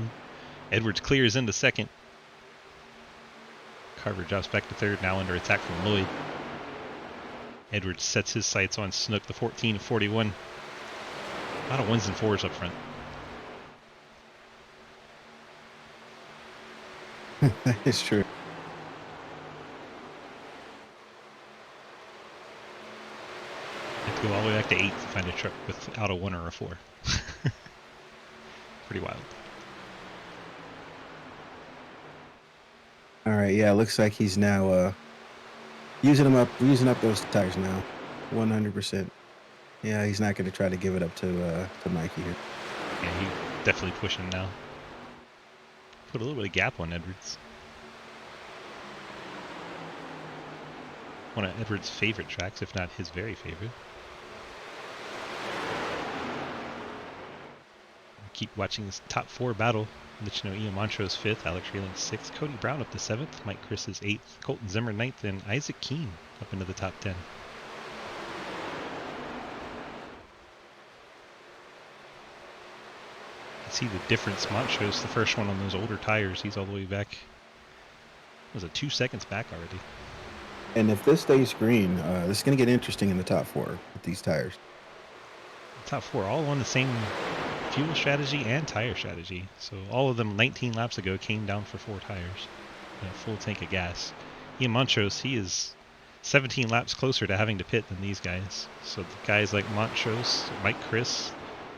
Edwards clears into 2nd. Carver drops back to 3rd, now under attack from Lloyd. Edwards sets his sights on Snook, the 14-41. A lot of 1s and 4s up front. That is true. You have to go all the way back to 8 to find a truck without a 1 or a 4. Pretty wild. All right, yeah, looks like he's now using up those tires now, 100%. Yeah, he's not going to try to give it up to Mikey here. Yeah, he's definitely pushing now. Put a little bit of gap on Edwards. One of Edwards' favorite tracks, if not his very favorite. Keep watching this top 4 battle. Let you know Ian Montrose 5th, Alex Reeling 6th, Cody Brown up to 7th, Mike Chris is 8th, Colton Zimmer 9th, and Isaac Keene up into the top 10. You can see the difference. Montrose, the first one on those older tires, he's all the way back. Was it 2 seconds back already? And if this stays green, this is going to get interesting in the top 4 with these tires. Top 4 all on the same fuel strategy and tire strategy. So all of them 19 laps ago came down for 4 tires and a full tank of gas. Ian Montrose, he is 17 laps closer to having to pit than these guys. So the guys like Montrose, Mike Chris,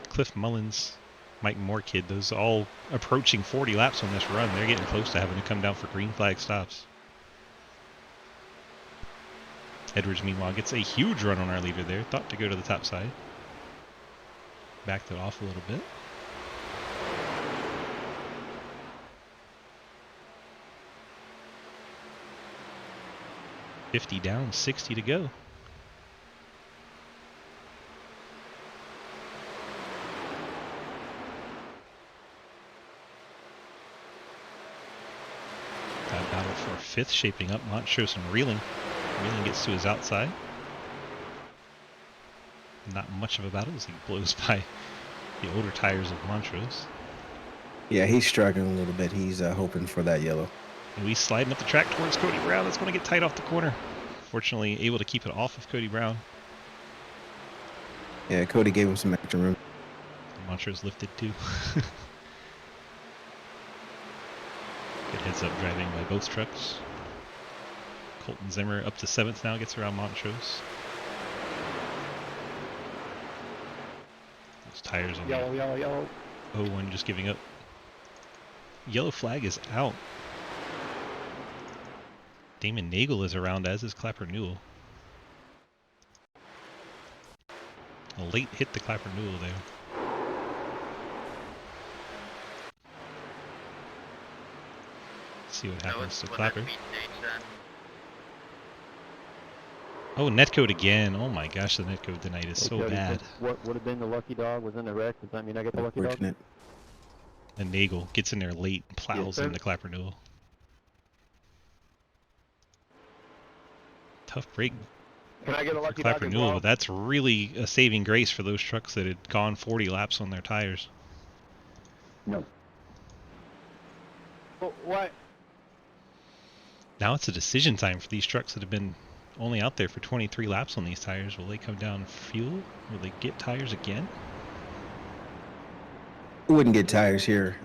Cliff Mullins, Mike Moorkid, those all approaching 40 laps on this run. They're getting close to having to come down for green flag stops. Edwards, meanwhile, gets a huge run on our leader there. Thought to go to the top side. Backed it off a little bit. $50 down, 60 to go. That battle for 5th shaping up. Montrose and Reeling. Reeling gets to his outside. Not much of a battle as he blows by the older tires of Montrose. Yeah, he's struggling a little bit. He's hoping for that yellow. And we sliding up the track towards Cody Brown. That's going to get tight off the corner. Fortunately, able to keep it off of Cody Brown. Yeah, Cody gave him some extra room. Montrose lifted too. Good heads up driving by both trucks. Colton Zimmer up to 7th now, gets around Montrose. Those tires on Yellow. 01 just giving up. Yellow flag is out. Damon Nagel is around, as is Clapper Newell. A late hit to Clapper Newell there. See what happens to Clapper. Oh, netcode again. Oh my gosh, the netcode tonight is so bad. What would have been the lucky dog was in the wreck? Does that mean I get the lucky dog? Unfortunate. And Nagel gets in there late, plows sir. into Clapper Newell. Tough break Can I get a for lucky clap dog as renewal, well? but that's really a saving grace for those trucks that had gone 40 laps on their tires. No. What? Now it's a decision time for these trucks that have been only out there for 23 laps on these tires. Will they come down fuel? Will they get tires again? Wouldn't get tires here.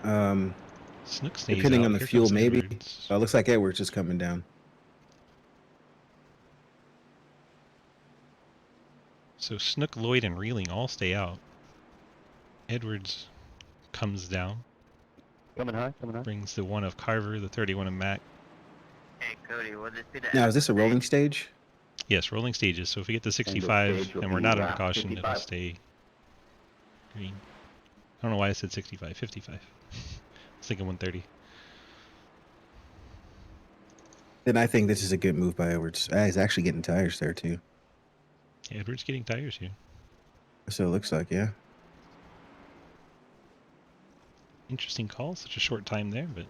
Snook stays Depending out. on the Here fuel, comes maybe. Edwards. Looks like Edwards is coming down. So Snook, Lloyd, and Reeling all stay out. Edwards comes down. Coming high, coming high. Brings the 1 of Carver, the 31 of Mac. Hey, Cody, will this be the Now, is this a rolling stage? Yes, rolling stages. So if we get to Single 65 stage will and we're be not under lap caution, it'll 55. stay green. I don't know why I said 65. 55. I was thinking 130. Then I think this is a good move by Edwards. He's actually getting tires there, too. Yeah, Edwards getting tires here. So it looks like, yeah. Interesting call. Such a short time there, but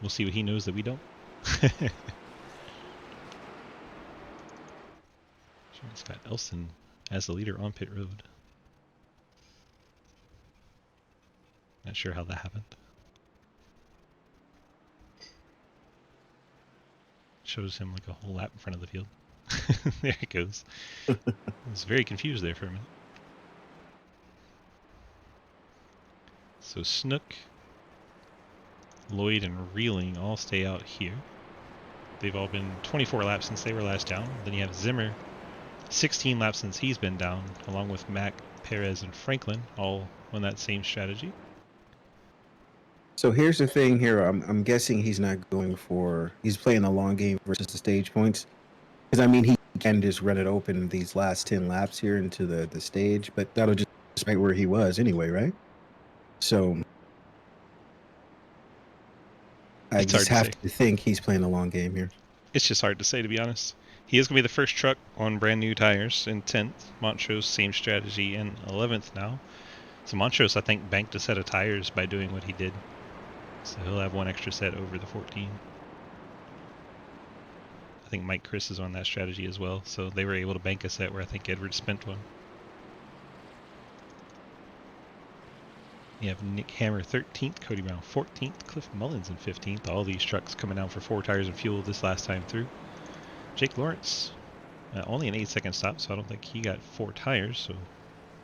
we'll see what he knows that we don't. It's got Elson as the leader on pit road. Not sure how that happened. Shows him like a whole lap in front of the field. There it goes. I was very confused there for a minute. So Snook, Lloyd, and Reeling all stay out here. They've all been 24 laps since they were last down. Then you have Zimmer, 16 laps since he's been down, along with Mac, Perez, and Franklin, all on that same strategy. So here's the thing here. I'm guessing he's not going for... He's playing the long game versus the stage points. Because, I mean, he can just run it open these last 10 laps here into the stage, but that'll just right where he was anyway, right? So I It's just hard have to to think he's playing the long game here. It's just hard to say, to be honest. He is going to be the first truck on brand new tires in 10th. Montrose, same strategy, in 11th now. So Montrose, I think, banked a set of tires by doing what he did. So he'll have 1 extra set over the 14. I think Mike Chris is on that strategy as well. So they were able to bank a set where I think Edwards spent 1. You have Nick Hammer 13th, Cody Brown 14th, Cliff Mullins in 15th. All these trucks coming down for 4 tires and fuel this last time through. Jake Lawrence, only an 8-second stop, so I don't think he got 4 tires, so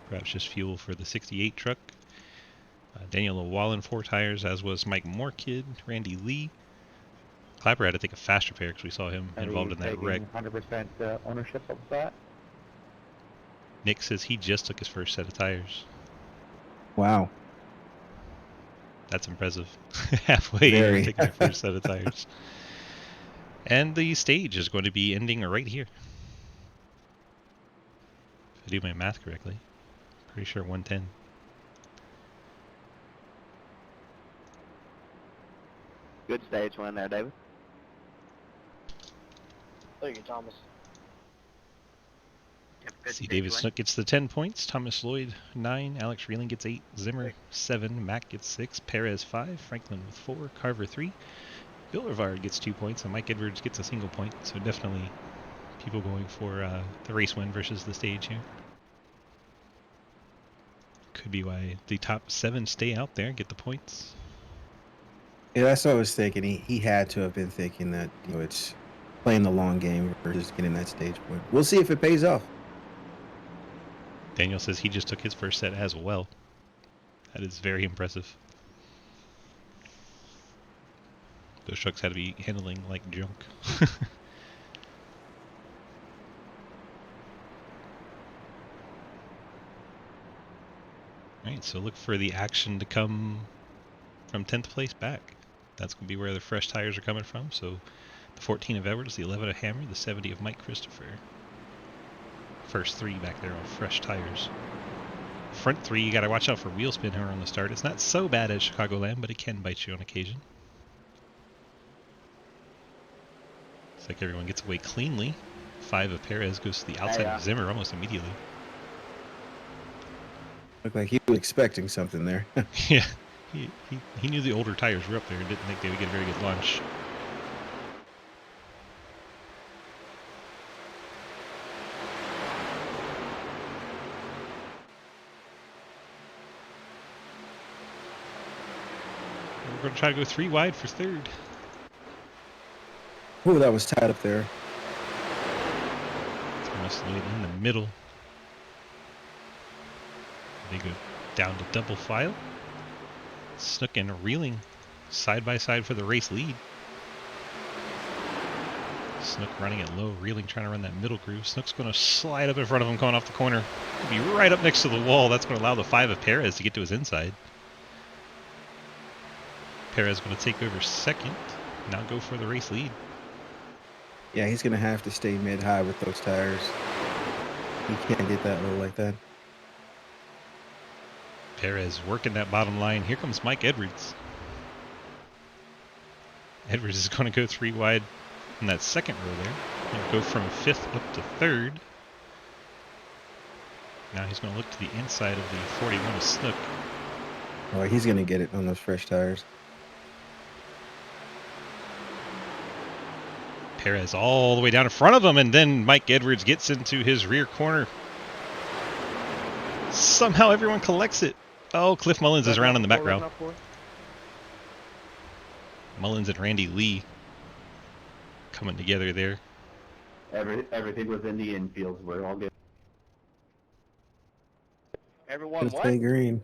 perhaps just fuel for the 68 truck. Daniel Llewellyn 4 tires, as was Mike Moorkid, Randy Lee. Clapper had to take a fast repair because we saw him involved in that wreck. 100% ownership of that? Nick says he just took his first set of tires. Wow. That's impressive. Halfway in taking their first set of tires. And the stage is going to be ending right here. If I do my math correctly. Pretty sure 110. Good stage win there, David. Thank you, Thomas. Yep, good See, stage David win. Snook gets the 10 points. Thomas Lloyd 9. Alex Reeling gets 8. Zimmer 7. Mac gets 6. Perez 5. Franklin with 4. Carver 3. Bill Rivard gets 2 points, and Mike Edwards gets a single point. So definitely people going for the race win versus the stage here. Could be why the top 7 stay out there and get the points. Yeah, that's what I was thinking. He had to have been thinking that, you know, it's playing the long game versus getting that stage point. We'll see if it pays off. Daniel says he just took his first set as well. That is very impressive. Those trucks had to be handling like junk. Alright, so look for the action to come from 10th place back. That's going to be where the fresh tires are coming from. So the 14 of Edwards, the 11 of Hammer, the 70 of Mike Christopher. First 3 back there on fresh tires. Front 3, you got to watch out for wheel spin here on the start. It's not so bad at Chicagoland, but it can bite you on occasion. Looks like everyone gets away cleanly. 5 of Perez goes to the outside of Zimmer almost immediately. Looked like he was expecting something there. Yeah, he knew the older tires were up there and didn't think they would get a very good launch. We're going to try to go 3 wide for third. Oh, that was tight up there. It's going to slow it in the middle. They go down to double file. Snook and Reeling side by side for the race lead. Snook running it low, Reeling trying to run that middle groove. Snook's going to slide up in front of him going off the corner. He'll be right up next to the wall. That's going to allow the 5 of Perez to get to his inside. Perez going to take over second. Now go for the race lead. Yeah, he's going to have to stay mid-high with those tires. He can't get that low like that. Perez working that bottom line. Here comes Mike Edwards. Edwards is going to go 3 wide in that second row there. He'll go from 5th up to 3rd. Now he's going to look to the inside of the 41 of Snook. Oh, he's going to get it on those fresh tires. Perez all the way down in front of him, and then Mike Edwards gets into his rear corner. Somehow everyone collects it. Oh, Cliff Mullins is around in the back row. Mullins and Randy Lee coming together there. Everything was in the infield. We're all good. Everyone Let's what? stay green.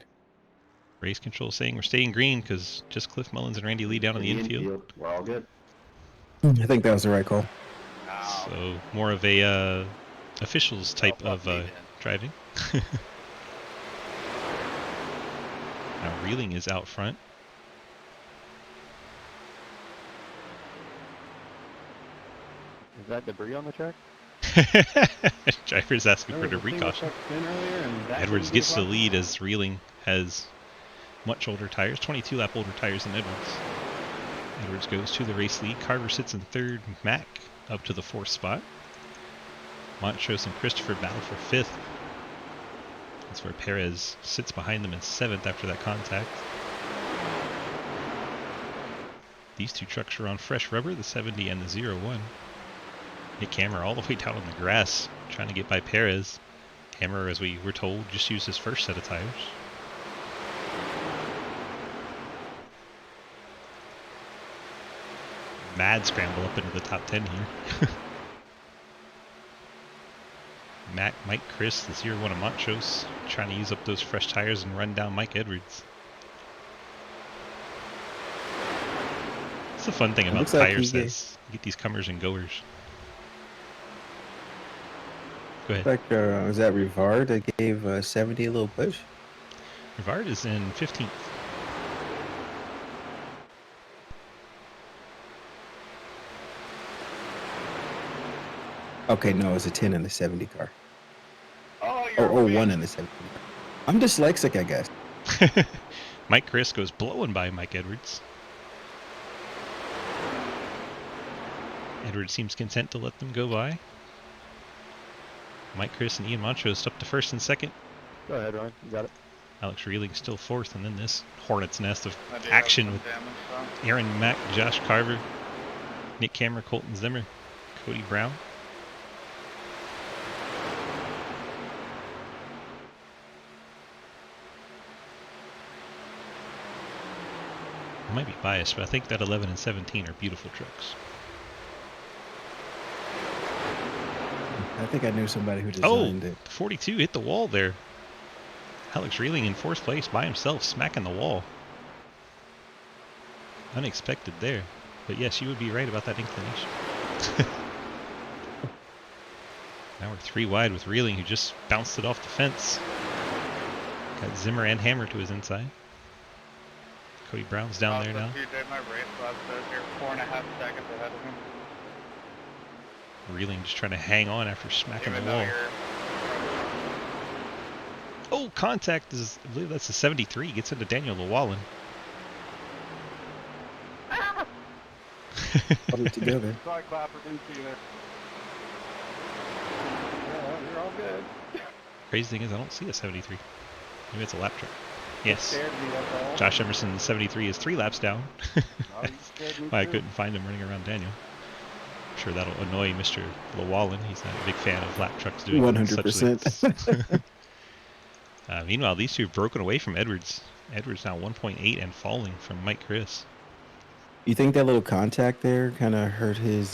Race control saying we're staying green because just Cliff Mullins and Randy Lee down in the infield. We're all good. I think that was the right call. So more of a officials type of driving. Now Reeling is out front. Is that debris on the track? Driver's asking for debris caution. Edwards gets the lead as Reeling has much older tires, 22 lap older tires than Edwards. Edwards goes to the race lead. Carver sits in 3rd. Mack up to the 4th spot. Montrose and Christopher battle for 5th. That's where Perez sits behind them in 7th after that contact. These two trucks are on fresh rubber, the 70 and the 01. Nick Hammer all the way down on the grass, trying to get by Perez. Hammer, as we were told, just used his first set of tires. Mad scramble up into the top 10 here. Matt, Mike, Chris, the 01 of Montrose, trying to use up those fresh tires and run down Mike Edwards. It's the fun thing about tires is you get these comers and goers. Go ahead. Like, was that Rivard that gave 70 a little push? Rivard is in 15th. Okay, no, it was a 10 in the 70 car. Oh, Or 1 in the 70 car. I'm dyslexic, I guess. Mike Chris goes blowing by Mike Edwards. Edwards seems content to let them go by. Mike Chris and Ian Montrose up to 1st and 2nd. Go ahead, Ryan. You got it. Alex Reeling still 4th, and then this hornet's nest of action with Aaron Mack, Josh Carver, Nick Cameron, Colton Zimmer, Cody Brown. I might be biased, but I think that 11 and 17 are beautiful trucks. I think I knew somebody who designed it. 42 hit the wall there. Alex Reeling in 4th place by himself, smacking the wall. Unexpected there. But yes, you would be right about that inclination. Now we're 3 wide with Reeling, who just bounced it off the fence. Got Zimmer and Hammer to his inside. Cody Brown's down there now. My race last here, 4.5 seconds ahead of him. Reeling just trying to hang on after smacking the wall. Oh, contact is, I believe that's the 73. Gets into Daniel Llewellyn. Put it together. Sorry, Clapper, didn't see you there. Yeah, you're all good. Crazy thing is, I don't see a 73. Maybe it's a lap truck. Yes. Josh Emerson, the 73, is 3 laps down. Why I couldn't find him running around Daniel. I'm sure that'll annoy Mr. Llewellyn. He's not a big fan of lap trucks doing 100%. Meanwhile, these two have broken away from Edwards. Edwards now 1.8 and falling from Mike Chris. You think that little contact there kind of hurt his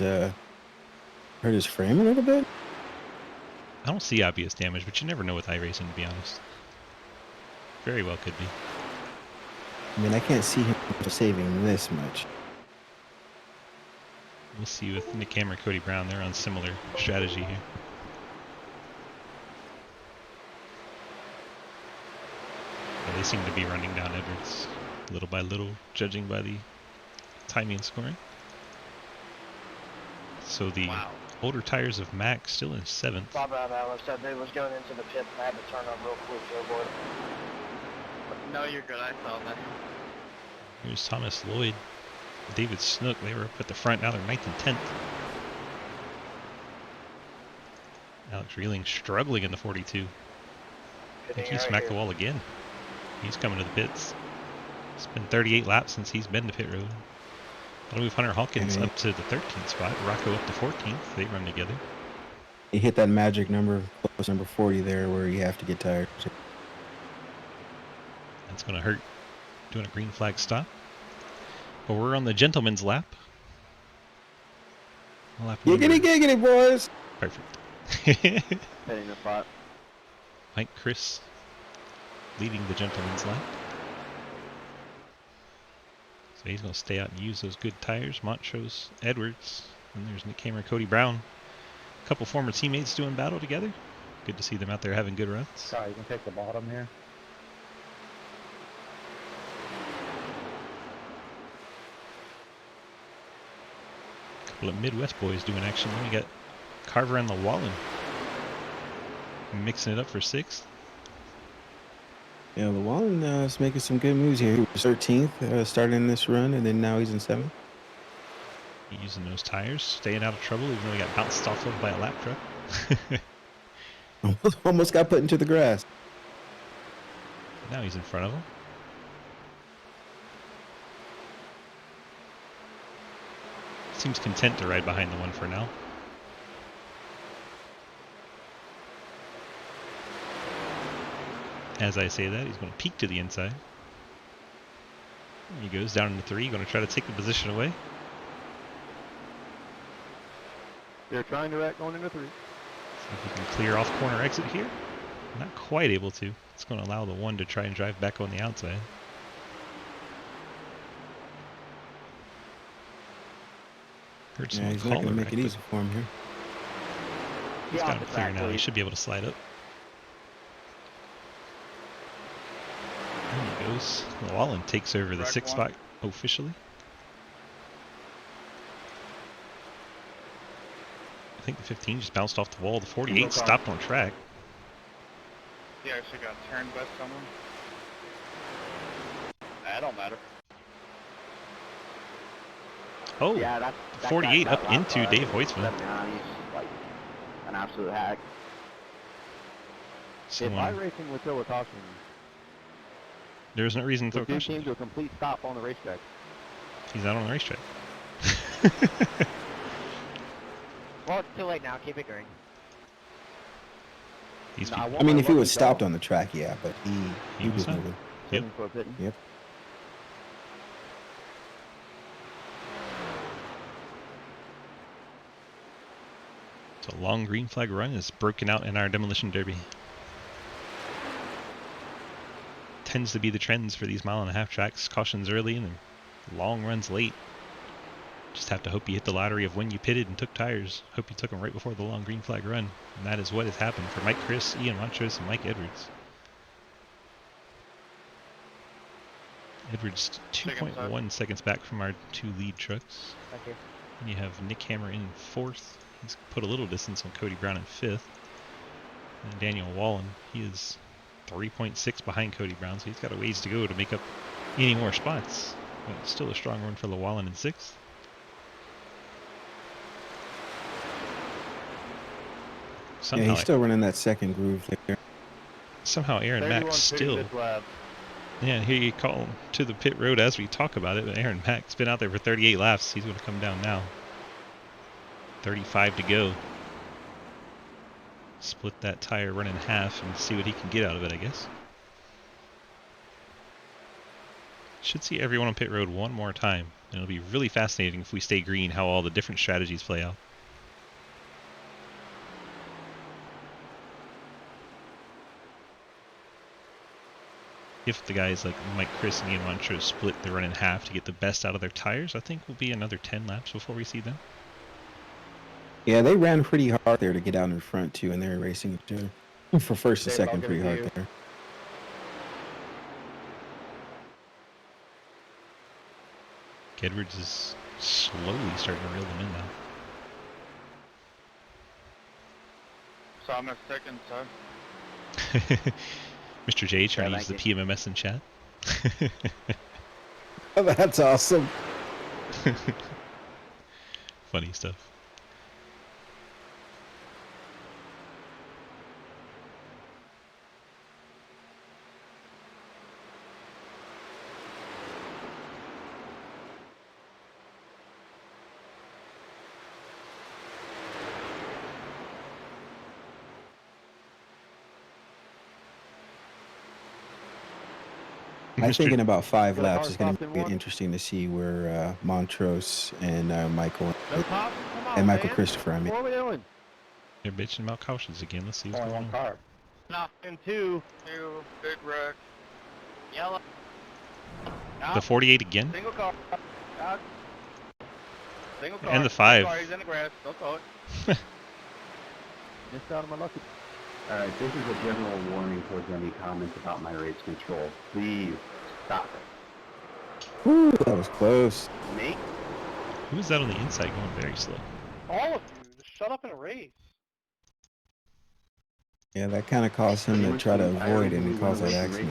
frame a little bit? I don't see obvious damage, but you never know with iRacing, to be honest. Very well could be. I mean, I can't see him saving this much. We'll see with Nick Hammer, Cody Brown. They're on similar strategy here. But they seem to be running down Edwards little by little, judging by the timing and scoring. So the older tires of Mac still in 7th. Bob Allen said they was going into the pit and I had to turn up real quick to avoid it. No, you're good. I saw that. Here's Thomas Lloyd, David Snook. They were up at the front. Now they're 9th and 10th. Alex Reeling struggling in the 42. I think he smacked the wall again. He's coming to the pits. It's been 38 laps since he's been to pit road. That'll move Hunter Hawkins up to the 13th spot. Rocco up to 14th. They run together. He hit that magic number, close number 40 there, where you have to get tired. That's going to hurt. Doing a green flag stop. But we're on the gentleman's lap. Giggity, boys! Perfect. Hitting the spot. Mike Chris leading the gentleman's lap. So he's going to stay out and use those good tires. Montrose, Edwards, and there's Nick Hammer, Cody Brown. A couple former teammates doing battle together. Good to see them out there having good runs. Sorry, you can take the bottom here. Couple of Midwest boys doing action. Then we got Carver and Llewellyn mixing it up for 6th. Yeah, Llewellyn is making some good moves here. He was 13th starting this run, and then now he's in 7th. Using those tires, staying out of trouble, even though he got bounced off of by a lap truck. Almost got put into the grass. Now he's in front of him. Seems content to ride behind the one for now. As I say that, he's going to peek to the inside. He goes down into 3, going to try to take the position away. They're trying to act going into 3. See if he can clear off corner exit here. Not quite able to. It's going to allow the one to try and drive back on the outside. Heard Yeah, someone he's call not going to the make it wreck, easy for him here. He's got him clear now. He should be able to slide up. There he goes. Llewellyn takes over the 6th spot officially. I think the 15 just bounced off the wall. The 48 stopped on track. Yeah, she got turned by someone. That don't matter. Oh, Yeah, that 48 that up lap, into Dave Hoytsman. He's like an absolute hack. Someone, If iRacing would throw a caution, there's no reason to the throw team caution. came to a complete stop on the racetrack. He's out on the racetrack. Well, it's too late now. Keep it going. These No, people, I mean, if he let was him stopped go. on the track, yeah, but he was not. moving. Yep. For a pitting. Yep. So long green flag run is broken out in our demolition derby. Tends to be the trends for these 1.5-mile tracks. Cautions early and then long runs late. Just have to hope you hit the lottery of when you pitted and took tires. Hope you took them right before the long green flag run. And that is what has happened for Mike Chris, Ian Montrose, and Mike Edwards. Edwards 2.1 seconds back from our 2 lead trucks. Thank you. And you have Nick Hammer in 4th. He's put a little distance on Cody Brown in 5th. And Daniel Wallen, he is 3.6 behind Cody Brown, so he's got a ways to go to make up any more spots. But still a strong run for Llewellyn in 6th. Somehow, Yeah, he's still running that second groove there. somehow Aaron Mack still. Yeah, here you call to the pit road as we talk about it, but Aaron Mack's been out there for 38 laps. He's going to come down now. 35 to go. Split that tire, run in half, and see what he can get out of it, I guess. Should see everyone on pit road one more time. And it'll be really fascinating if we stay green how all the different strategies play out. If the guys like Mike, Chris, and Ian Montrose split the run in half to get the best out of their tires, I think we'll be another 10 laps before we see them. Yeah, they ran pretty hard there to get out in front too, and they were racing each other for first and second pretty hard there. Edwards is slowly starting to reel them in now. So I'm a second, sir. Mr. J trying to use the PMMS in chat. Oh, that's awesome. Funny stuff. I think in about 5 laps, it's going to be interesting to see where Montrose and Michael Christopher. I mean, What are we doing? They're bitching about cautions again. Let's see what's going on. Knocking two. Big wreck. Yellow. The 48 again. Single car. Single car. And the 5. Sorry, he's in the grass. Don't throw it. Just out of my lucky. Alright, this is a general warning towards any comments about my race control. Please stop it. Ooh, that was close. Me? Who is that on the inside going very slow? All of you, just shut up and race. Yeah, that kind of caused him to try to avoid it and cause that accident.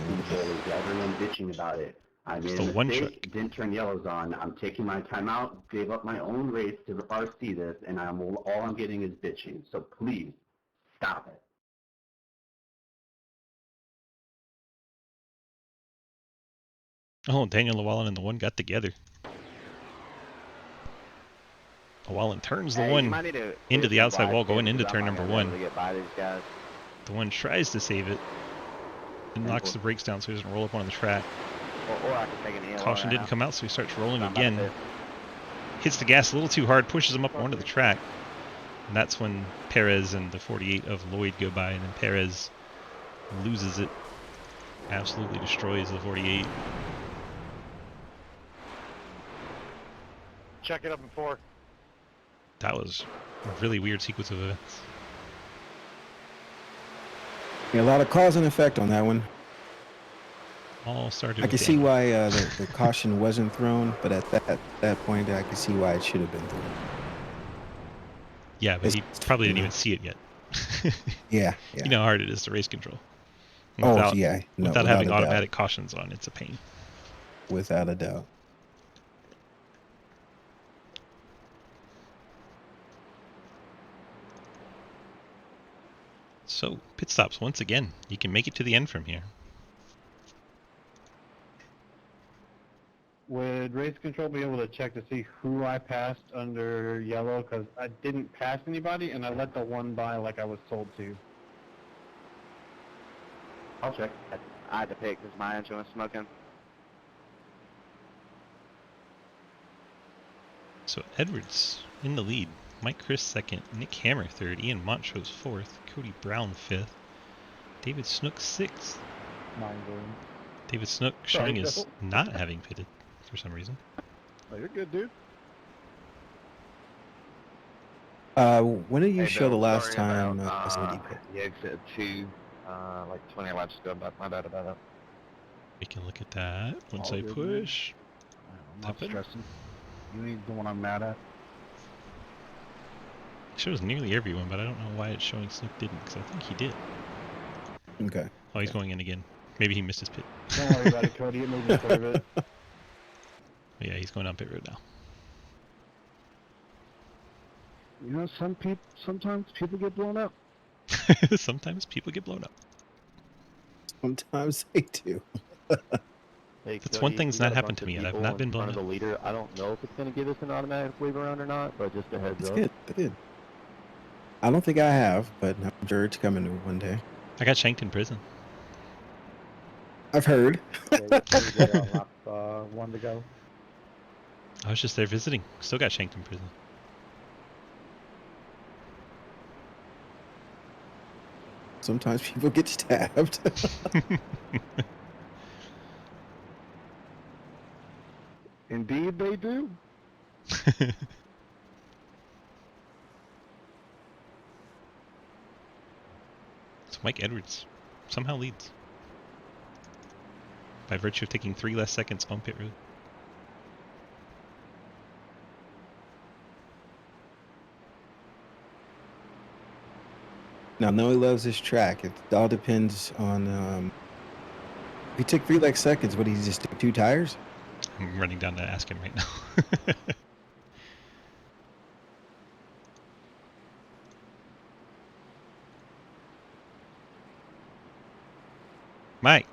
Everyone bitching about it. I made a mistake, didn't turn yellows on. I'm taking my time out, gave up my own race to RC this, and all I'm getting is bitching. So please, stop it. Oh, Daniel Llewellyn and the one got together. Llewellyn turns the one into the outside wall going into turn number 1. The one tries to save it and knocks the brakes down so he doesn't roll up onto the track. Caution didn't come out, so he starts rolling again. Hits the gas a little too hard, pushes him up onto the track. And that's when Perez and the 48 of Lloyd go by, and then Perez loses it. Absolutely destroys the 48. Check it up in 4. That was a really weird sequence of events. Yeah, a lot of cause and effect on that one. All started. I can see why the caution wasn't thrown, but at that point, I can see why it should have been thrown. Yeah, but he probably didn't even see it yet. Yeah. You know how hard it is to race control. Without having automatic cautions on, it's a pain. Without a doubt. So, pit stops once again. You can make it to the end from here. Would race control be able to check to see who I passed under yellow? Because I didn't pass anybody, and I let the one by like I was told to. I'll check. I had to pick because my engine was smoking. So Edwards in the lead. Mike Chris second. Nick Hammer third. Ian Montrose fourth. Cody Brown fifth. David Snook sixth. David Snook showing as not having pitted for some reason. Oh, you're good, dude. When did you show the last time somebody pit? The exit 2, like 20 laps ago, but my bad about that. We can look at that once I push. I'm not stressing. You ain't the one I'm mad at. It shows nearly everyone, but I don't know why it's showing Snook didn't, because I think he did. Okay. Oh, he's going in again. Maybe he missed his pit. Don't worry about it, Cody. It moved for a bit. But yeah, he's going down pit road now. You know, sometimes people get blown up. Sometimes people get blown up. Sometimes they do. Hey, That's Cody, one thing that's not happened to me yet. I've not been blown up. The leader, I don't know if it's going to give us an automatic wave around or not, but just a heads It's up. good. I don't think I have, but I'm sure it's coming one day. I got shanked in prison. I've heard. one to go. I was just there visiting. Still got shanked in prison. Sometimes people get stabbed. Indeed, they do. So Mike Edwards somehow leads by virtue of taking 3 less seconds on pit road. Now, Noe loves this track. It all depends on if he took 3 less seconds, would he just take 2 tires? I'm running down to ask him right now. Mike.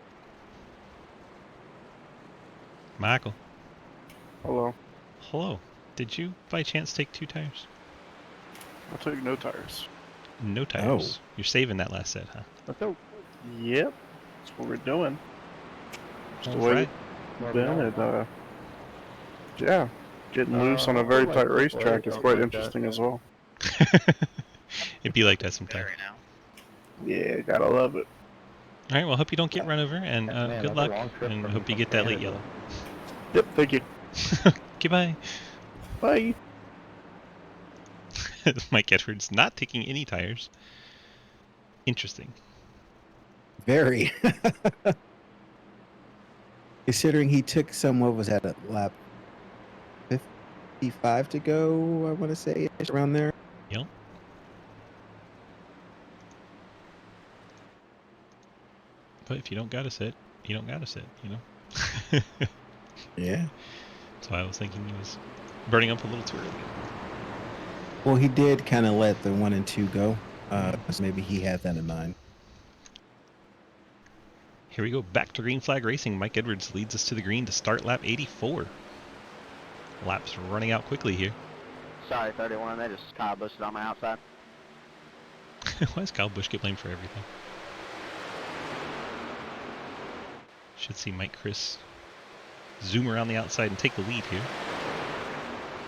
Michael. Hello. Hello. Did you by chance take 2 tires? I took no tires. No tires. You're saving that last set, huh? Yep. That's what we're doing. Just the way Right. it's been, and yeah, getting loose on a very tight racetrack is quite interesting as well. It'd be like that sometime. Yeah, gotta love it. All right. Well, hope you don't get run over, and good luck, and hope you get that late yellow. Yep. Thank you. Goodbye. Bye. Mike Edwards not taking any tires. Interesting. Very. Considering he took some, what was that, at lap 55 to go, I want to say, around there. Yep. But if you don't got to sit, you don't got to sit, you know? Yeah. So I was thinking he was burning up a little too early. Well, he did kind of let the 1 and 2 go. So maybe he had that in mind. Here we go, back to green flag racing. Mike Edwards leads us to the green to start lap 84. Laps running out quickly here. Sorry, 31. They just Kyle busted on my outside. Why does Kyle Busch get blamed for everything? Should see Mike Chris zoom around the outside and take the lead here.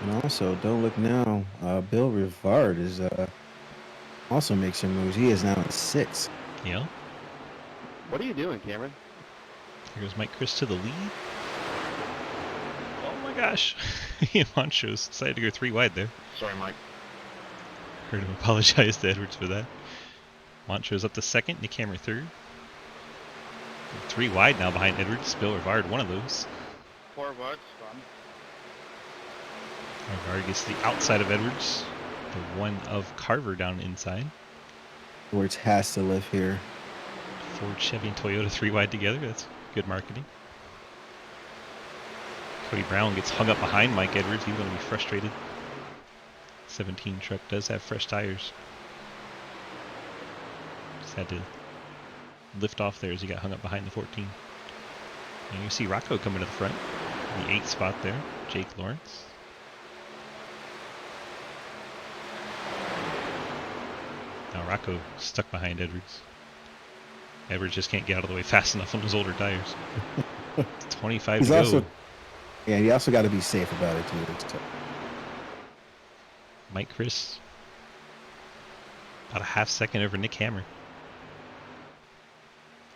And also, don't look now. Bill Rivard is also makes some moves. He is now in 6th. Yeah. What are you doing, Cameron? Here goes Mike Chris to the lead. Oh my gosh. He and Montrose decided to go 3 wide there. Sorry, Mike. Heard him apologize to Edwards for that. Montrose up to 2nd, Nick Hammer 3rd. 3 wide now behind Edwards. Bill Rivard, one of those. 4 wide's fun. Rivard gets the outside of Edwards. The one of Carver down inside. Edwards has to live here. Ford, Chevy, and Toyota 3 wide together. That's good marketing. Cody Brown gets hung up behind Mike Edwards. He's going to be frustrated. 17 truck does have fresh tires. Just had to lift off there as he got hung up behind the 14. And you see Rocco coming to the front. In the 8th spot there. Jake Lawrence. Now Rocco stuck behind Edwards. Edwards just can't get out of the way fast enough on his older tires. 25 He's to also, go. yeah, you also got to be safe about it too. Mike Chris about a half second over Nick Hammer.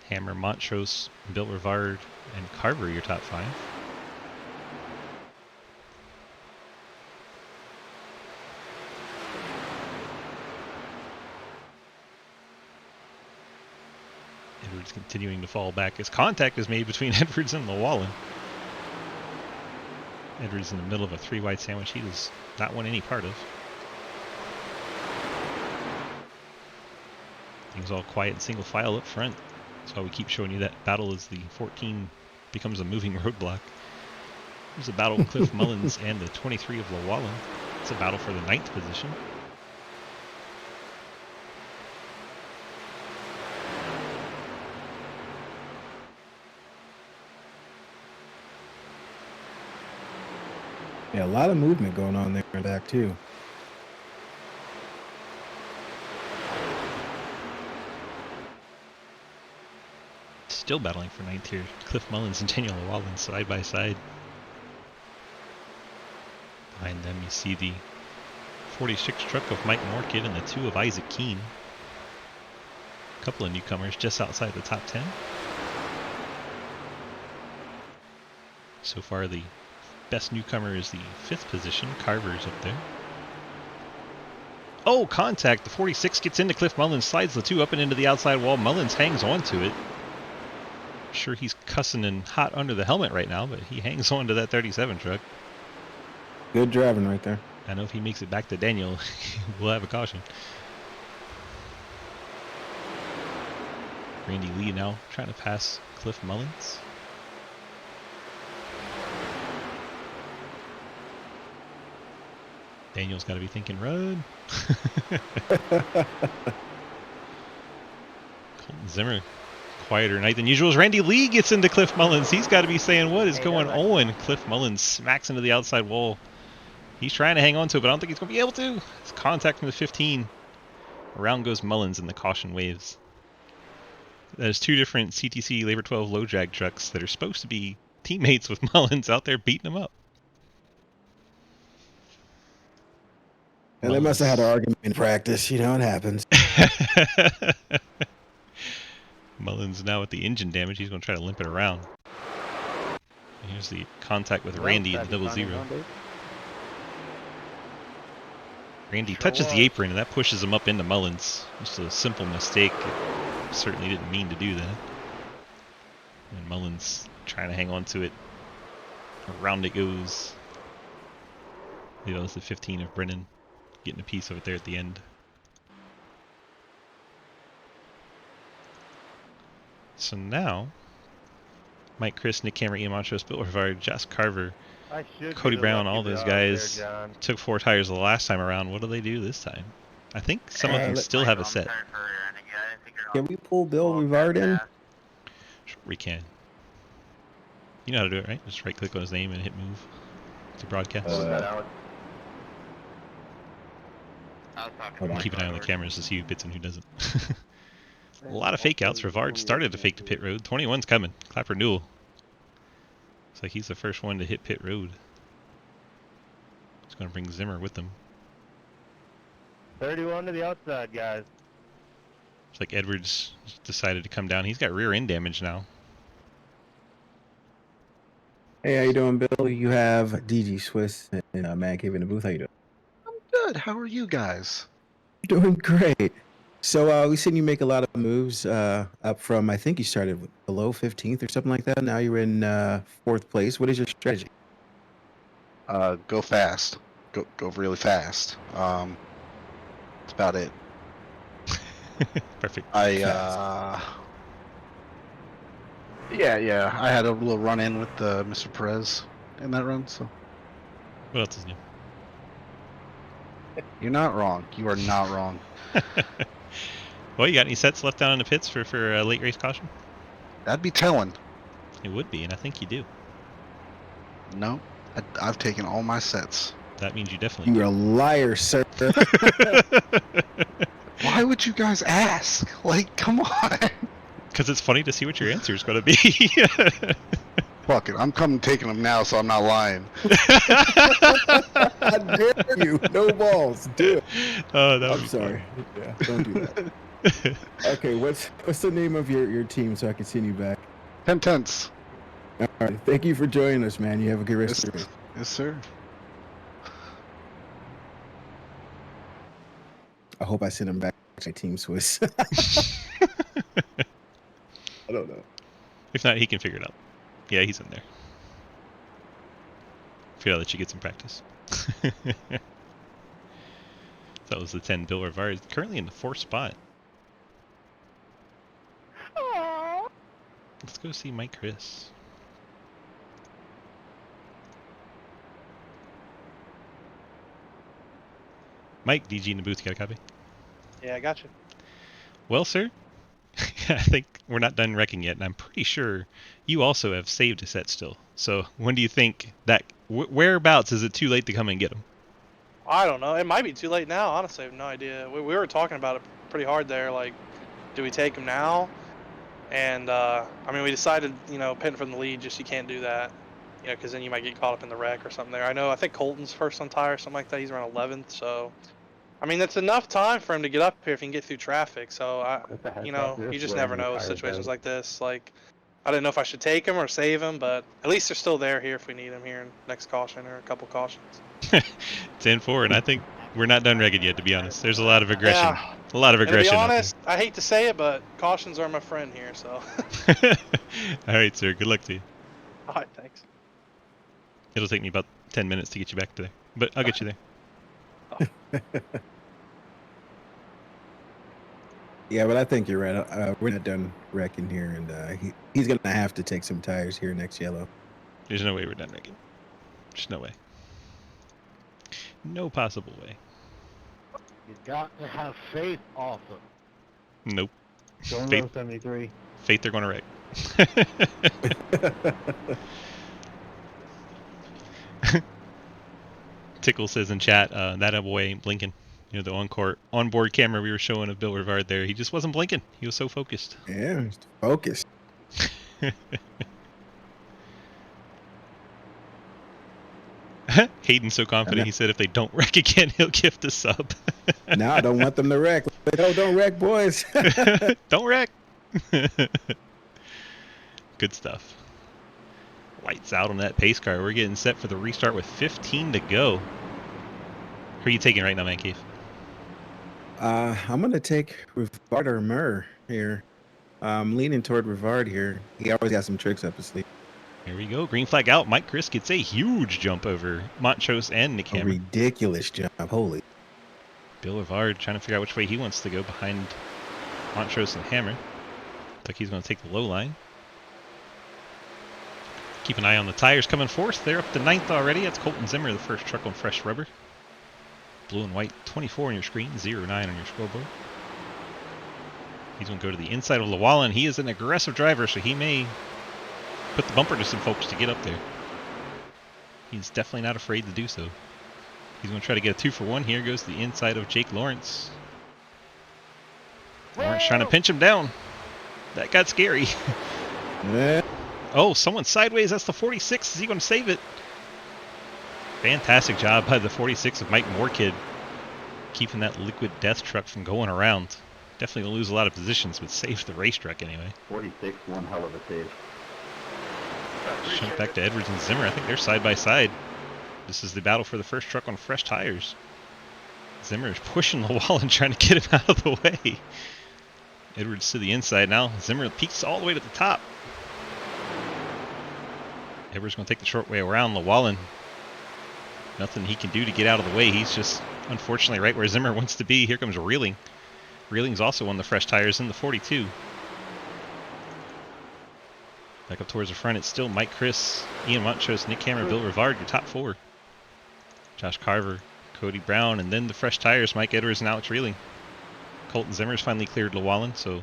Hammer, Montrose, Bill Rivard, and Carver your top 5. Edwards continuing to fall back as contact is made between Edwards and Llewellyn. Edwards in the middle of a 3 wide sandwich he does not want any part of. Things all quiet and single file up front. That's why we keep showing you that battle as the 14 becomes a moving roadblock. There's a battle of Cliff Mullins and the 23 of Llewellyn. It's a battle for the 9th position. Yeah, a lot of movement going on there in the back too. Still battling for ninth here. Cliff Mullins and Daniel Wallen side by side. Behind them you see the 46 truck of Mike Morkid and the 2 of Isaac Keene. A couple of newcomers just outside the top 10. So far the best newcomer is the 5th position. Carver's up there. Oh, contact! The 46 gets into Cliff Mullins, slides the 2 up and into the outside wall. Mullins hangs on to it. Sure he's cussing and hot under the helmet right now, but he hangs on to that 37 truck. Good driving right there. I know if he makes it back to Daniel, we'll have a caution. Randy Lee now trying to pass Cliff Mullins. Daniel's got to be thinking, run. Colton Zimmer, quieter night than usual as Randy Lee gets into Cliff Mullins. He's got to be saying, what is going on? Cliff Mullins smacks into the outside wall. He's trying to hang on to it, but I don't think he's going to be able to. It's contact from the 15. Around goes Mullins and the caution waves. There's 2 different CTC Labor 12 low drag trucks that are supposed to be teammates with Mullins out there beating him up. And they must have had an argument in practice. You know, it happens. Mullins now with the engine damage. He's going to try to limp it around. Here's the contact with Randy in the 00. Randy touches the apron, and that pushes him up into Mullins. Just a simple mistake. It certainly didn't mean to do that. And Mullins trying to hang on to it. Around it goes. You know, it's the 15 of Brennan. Getting a piece of it there at the end. So now, Mike, Chris, Nick Cameron, Ian Montrose, Bill Rivard, Jess Carver, Cody Brown, all those guys took 4 tires the last time around. What do they do this time? I think some of them still have a set. Can we pull Bill Rivard in? Sure we can. You know how to do it, right? Just right click on his name and hit move to broadcast. Keep an eye on the cameras to see who pits and who doesn't. A lot of fake outs. Rivard started to fake to pit road. 21's coming. Clapper Newell. Looks like he's the first one to hit pit road. He's going to bring Zimmer with him. 31 to the outside, guys. Looks like Edwards decided to come down. He's got rear end damage now. Hey, how you doing, Bill? You have DG Swiss and Man Cave in the booth. How you doing? Good. How are you guys? Doing great. So we've seen you make a lot of moves up from, I think you started below 15th or something like that. Now you're in 4th place. What is your strategy? Go fast. Go really fast. That's about it. Perfect. Yeah. I had a little run-in with Mr. Perez in that run. So. What else is new? You're not wrong. You are not wrong. Well, you got any sets left down in the pits for a late race caution? That'd be telling. It would be, and I think you do. No, I've taken all my sets. That means you definitely. You're a liar, sir. Why would you guys ask? Like, come on. Because it's funny to see what your answer is going to be. Fuck it, I'm coming taking them now, so I'm not lying. How dare you? No balls. Do it. Oh, I'm sorry. Yeah, don't do that. Okay, what's the name of your team so I can send you back? 10 tenths. All right, thank you for joining us, man. You have a good rest of your day. Yes, sir. I hope I send him back to Team Swiss. I don't know. If not, he can figure it out. Yeah, he's in there. Feel that you get some practice. That was the 10 Bill Rivard. Currently in the 4th spot. Aww. Let's go see Mike Chris. Mike, DG in the booth, you got a copy? Yeah, I got you. Well, sir, I think we're not done wrecking yet, and I'm pretty sure you also have saved a set still. So when do you think that, whereabouts is it too late to come and get them? I don't know. It might be too late now. Honestly, I have no idea. We were talking about it pretty hard there. Like, do we take them now? And I mean, we decided, you know, pitting from the lead, just you can't do that, you know, because then you might get caught up in the wreck or something there. I think Colton's first on tire, something like that. He's around 11th, so I mean, that's enough time for him to get up here if he can get through traffic. So you know, you just never know with situations like this. Like, I didn't know if I should take him or save him, but at least they're still there here if we need him here in next caution or a couple cautions. 10-4, and I think we're not done regging yet, to be honest. There's a lot of aggression. Yeah. A lot of aggression. And to be honest, I hate to say it, but cautions are my friend here, so. All right, sir. Good luck to you. All right, thanks. It'll take me about 10 minutes to get you back to there, but I'll get you there. Oh. Yeah, but I think you're right. We're not done wrecking here, and he's going to have to take some tires here next yellow. There's no way we're done wrecking. There's no way. No possible way. You got to have faith, also. Nope. Don't Faith. know 73. Faith they're going to wreck. Tickle says in chat, that boy ain't blinking. You know, the onboard camera we were showing of Bill Rivard there, he just wasn't blinking. He was so focused. Yeah, he's focused. Hayden's so confident, he said if they don't wreck again, he'll gift a sub. No, I don't want them to wreck. No, don't wreck, boys. Don't wreck. Good stuff. Lights out on that pace car. We're getting set for the restart with 15 to go. Who are you taking right now, Man Cave? I'm going to take Rivard or Murr here. I'm leaning toward Rivard here. He always got some tricks up his sleeve. Here we go. Green flag out. Mike Chris gets a huge jump over Montrose and Nick Hammer. A ridiculous jump. Holy. Bill Rivard trying to figure out which way he wants to go behind Montrose and Hammer. Looks like he's going to take the low line. Keep an eye on the tires coming fourth. They're up to 9th already. That's Colton Zimmer, the first truck on fresh rubber. Blue and white, 24 on your screen, 09 on your scoreboard. He's going to go to the inside of Llewellyn. He is an aggressive driver, so he may put the bumper to some folks to get up there. He's definitely not afraid to do so. He's going to try to get a 2-for-1 here. Goes to the inside of Jake Lawrence. Lawrence trying to pinch him down. That got scary. Yeah. Oh, someone sideways. That's the 46. Is he going to save it? Fantastic job by the 46 of Mike Moorkid, keeping that liquid death truck from going around. Definitely going to lose a lot of positions, but saved the racetrack anyway. 46, one hell of a save. Jump back to Edwards and Zimmer. I think they're side by side. This is the battle for the first truck on fresh tires. Zimmer is pushing Llewellyn, trying to get him out of the way. Edwards to the inside now. Zimmer peaks all the way to the top. Edwards going to take the short way around. Llewellyn, nothing he can do to get out of the way. He's just, unfortunately, right where Zimmer wants to be. Here comes Reeling. Reeling's also on the fresh tires in the 42. Back up towards the front, it's still Mike Chris, Ian Montrose, Nick Hammer, Bill Rivard, your top four. Josh Carver, Cody Brown, and then the fresh tires, Mike Edwards and Alex Reeling. Colton Zimmer's finally cleared Llewellyn, so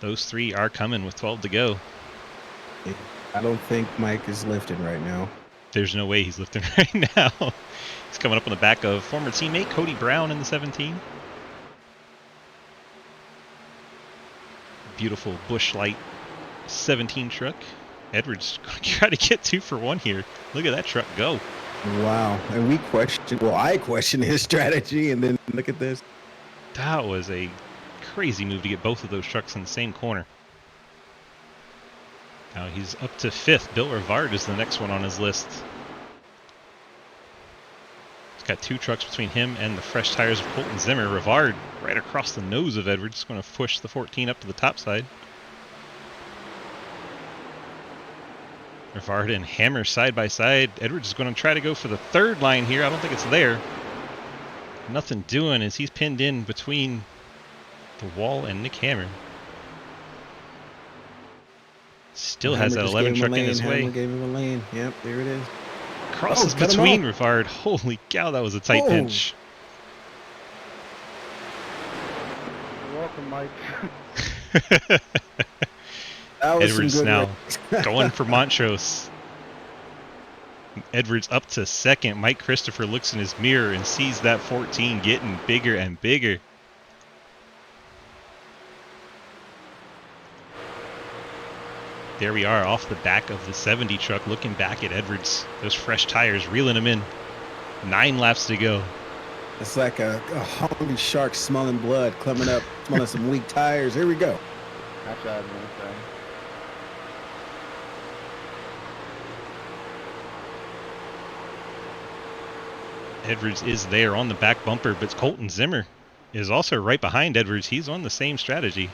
those three are coming with 12 to go. I don't think Mike is lifting right now. There's no way he's lifting right now. He's coming up on the back of former teammate Cody Brown in the 17. Beautiful Busch Light 17 truck. Edwards going to try to get 2-for-1 here. Look at that truck go. Wow. And I question his strategy, and then look at this. That was a crazy move to get both of those trucks in the same corner. Now he's up to 5th. Bill Rivard is the next one on his list. He's got 2 trucks between him and the fresh tires of Colton Zimmer. Rivard right across the nose of Edwards. Going to push the 14 up to the top side. Rivard and Hammer side by side. Edwards is going to try to go for the 3rd line here. I don't think it's there. Nothing doing as he's pinned in between the wall and Nick Hammer. Still has that 11 truck in his way. Hammer gave him a lane. Yep, there it is. Crosses between Rivard. Holy cow, that was a tight pinch. You're welcome, Mike. Edwards now going for Montrose. Edwards up to 2nd. Mike Christopher looks in his mirror and sees that 14 getting bigger and bigger. There we are off the back of the 70 truck, looking back at Edwards. Those fresh tires, reeling him in. 9 laps to go. It's like a hungry shark smelling blood, coming up, smelling some weak tires. Here we go. That's what I was gonna say. Edwards is there on the back bumper, but Colton Zimmer is also right behind Edwards. He's on the same strategy.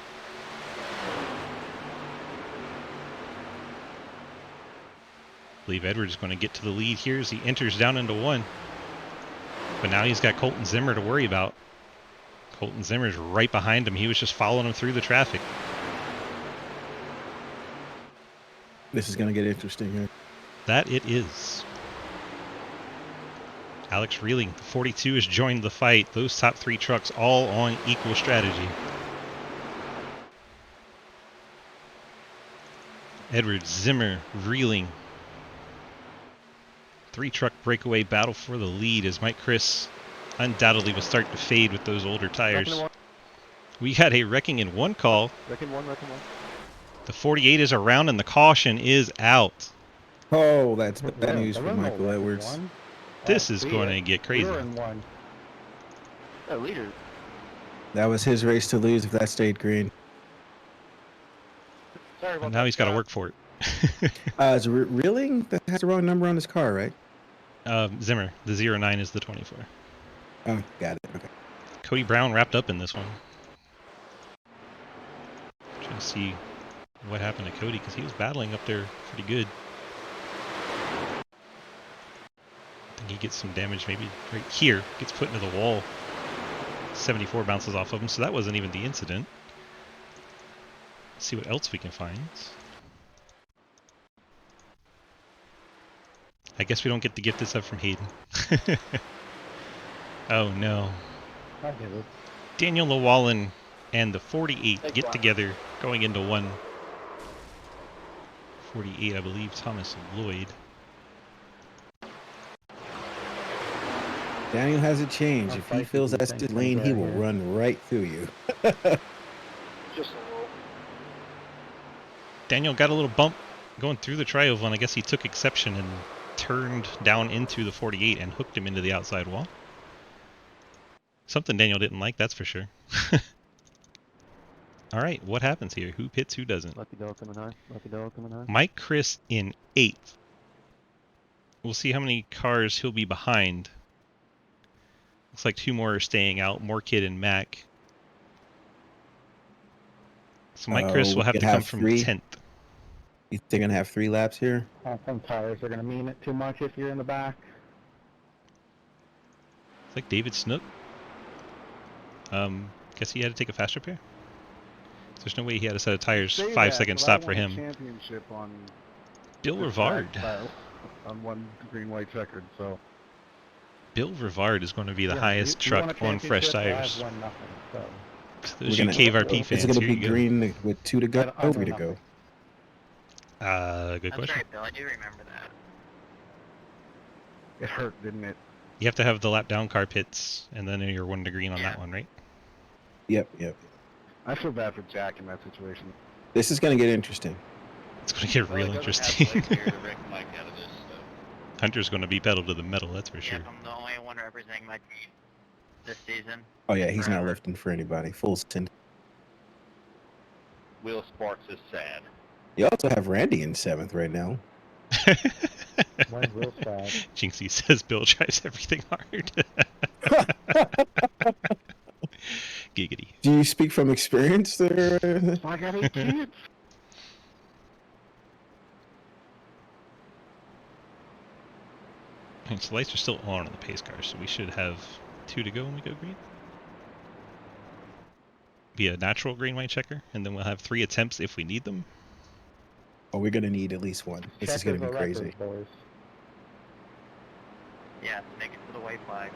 I believe Edwards is going to get to the lead here as he enters down into 1. But now he's got Colton Zimmer to worry about. Colton Zimmer's right behind him. He was just following him through the traffic. This is going to get interesting here. That it is. Alex Reeling, the 42, has joined the fight. Those top 3 trucks all on equal strategy. Edwards, Zimmer, Reeling. 3-truck breakaway battle for the lead as Mike Chris undoubtedly will start to fade with those older tires. We had a wrecking in 1 call. Wrecking one. The 48 is around and the caution is out. Oh, that's bad news for Michael Edwards. This is going to get crazy. Leader. That was his race to lose if that stayed green. Sorry about And now he's got to work for it. Is Reeling that has the wrong number on his car, right? Zimmer, the 09 is the 24. Oh, got it. Okay. Cody Brown wrapped up in this one. Trying to see what happened to Cody because he was battling up there pretty good. I think he gets some damage maybe right here. Gets put into the wall. 74 bounces off of him, so that wasn't even the incident. Let's see what else we can find. I guess we don't get to gift this up from Hayden. Oh no. Daniel Llewellyn and the 48 get together going into 1. 48, I believe, Thomas Lloyd. Daniel has a change. If he feels that's the lane, he will run right through you. Just a little. Daniel got a little bump going through the tri-oval, and I guess he took exception and turned down into the 48 and hooked him into the outside wall. Something Daniel didn't like, that's for sure. All right, what happens here? Who pits, who doesn't? Lucky dog coming high. Lucky dog coming high. Mike Chris in 8th. We'll see how many cars he'll be behind. Looks like 2 more are staying out, Morkid and Mac. So Mike Chris will have to come from 10th. You think they're going to have 3 laps here? Some tires are going to mean it too much if you're in the back. It's like David Snook. Guess he had to take a fast repair. There's no way he had a set of tires 5-second stop for him. Championship on Bill Rivard. On 1 green white checkered, so. Bill Rivard is going to be the highest truck on fresh tires. Those you KVRP fans. Is it going to be green with 2 to go? 3 to go. Good question. That's right, Bill. I do remember that. It hurt, didn't it? You have to have the lap down car pits, and then you're 1 to green on that one, right? Yep. I feel bad for Jack in that situation. This is going to get interesting. It's going to get real interesting. Hunter's going to be pedal to the metal, that's for sure. I'm the only one representing my team this season. Oh yeah, he's not lifting for anybody. Full send. Will Sparks is sad. You also have Randy in 7th right now. Mine's real sad. Jinxie says Bill tries everything hard. Giggity. Do you speak from experience there? I got 8 kids. So the lights are still on the pace car, so we should have 2 to go when we go green. Be a natural green-white checker, and then we'll have 3 attempts if we need them. Oh, we're going to need at least 1. This is going to be crazy. Yeah, make it for the white flag.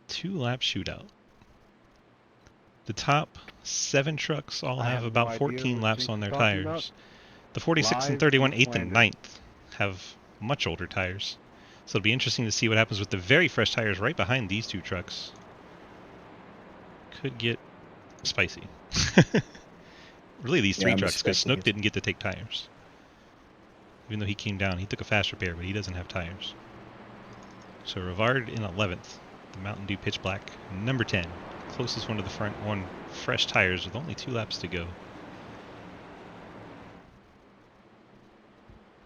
Two-lap shootout. The top 7 trucks all have about 14 laps on their tires. The 46 and 31, 8th and 9th have much older tires. So it'll be interesting to see what happens with the very fresh tires right behind these 2 trucks. could get spicy. Really, these three I'm trucks, because expecting Snook it. didn't get to take tires. Even though he came down, he took a fast repair, but he doesn't have tires. So Rivard in 11th, the Mountain Dew Pitch Black, number 10, closest one to the front on fresh tires with only 2 laps to go.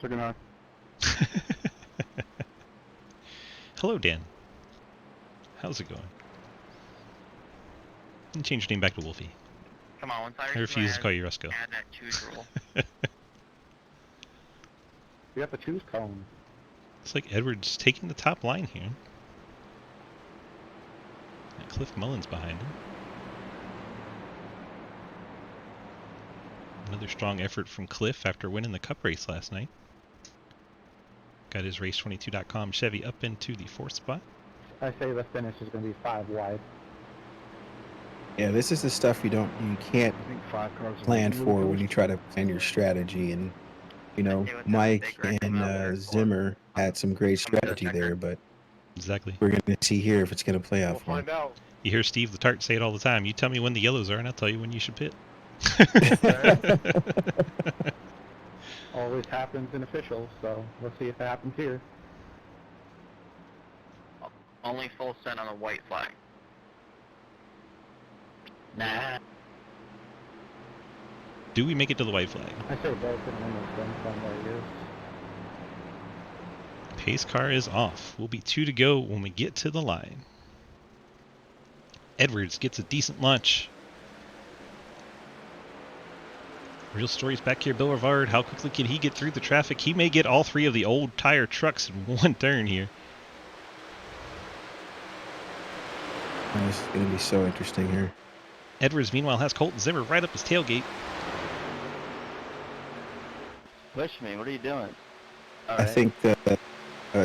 Took an Hello, Dan. How's it going? And change your name back to Wolfie. Come on, once I refuse to call you Rusko. add that choose rule. We have to choose cone. It's like Edwards taking the top line here. And Cliff Mullins behind him. Another strong effort from Cliff after winning the Cup race last night. Got his Race22.com Chevy up into the 4th spot. I say the finish is going to be 5 wide. Yeah, this is the stuff you can't I think 5 cars. plan for when you try to plan your strategy. And you know, Mike and Zimmer had some great strategy there, but exactly, we're going to see here if it's going to play out for him. out. You hear Steve the Tart say it all the time. You tell me when the yellows are, and I'll tell you when you should pit. Always happens in officials, so let's see if it happens here. Only full send on the white flag. Nah. Do we make it to the white flag? I say both and almost done somewhere is. Pace car is off. Will be 2 to go when we get to the line. Edwards gets a decent launch. Real stories back here. Bill Rivard, how quickly can he get through the traffic? He may get all 3 of the old tire trucks in one turn here. Oh, this is going to be so interesting here. Edwards, meanwhile, has Colton Zimmer right up his tailgate. Push me. What are you doing? I think that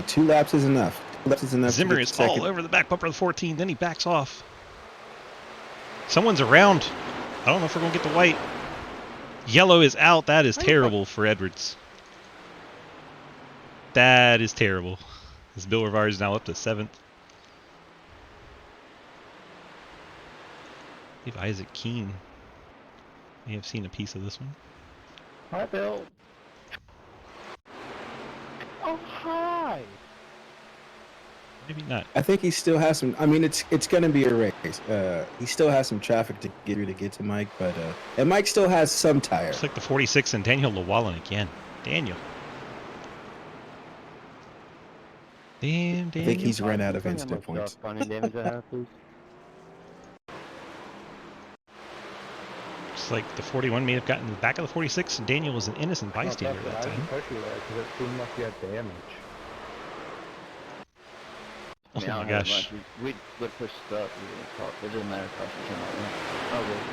2 laps is enough. 2 laps is enough. Zimmer is all over the back bumper of the 14. Then he backs off. Someone's around. I don't know if we're going to get the white. Yellow is out. That is terrible for Edwards. That is terrible. As Bill Rivard is now up to 7th. I believe Isaac Keene may have seen a piece of this one. Hi, Bill. Oh, hi. Maybe not. I think he still has some. I mean, it's going to be a race. He still has some traffic to get through to get to Mike, but and Mike still has some tire. Looks like the 46 and Daniel Llewellyn again. Daniel. Damn, Daniel. I think he's run out of instant points. Looks like the 41 may have gotten in the back of the 46, and Daniel was an innocent bystander that time. I push you there because it seemed like you had damage. Oh my gosh. We would push stuff. It doesn't matter if I turn out. Oh, good.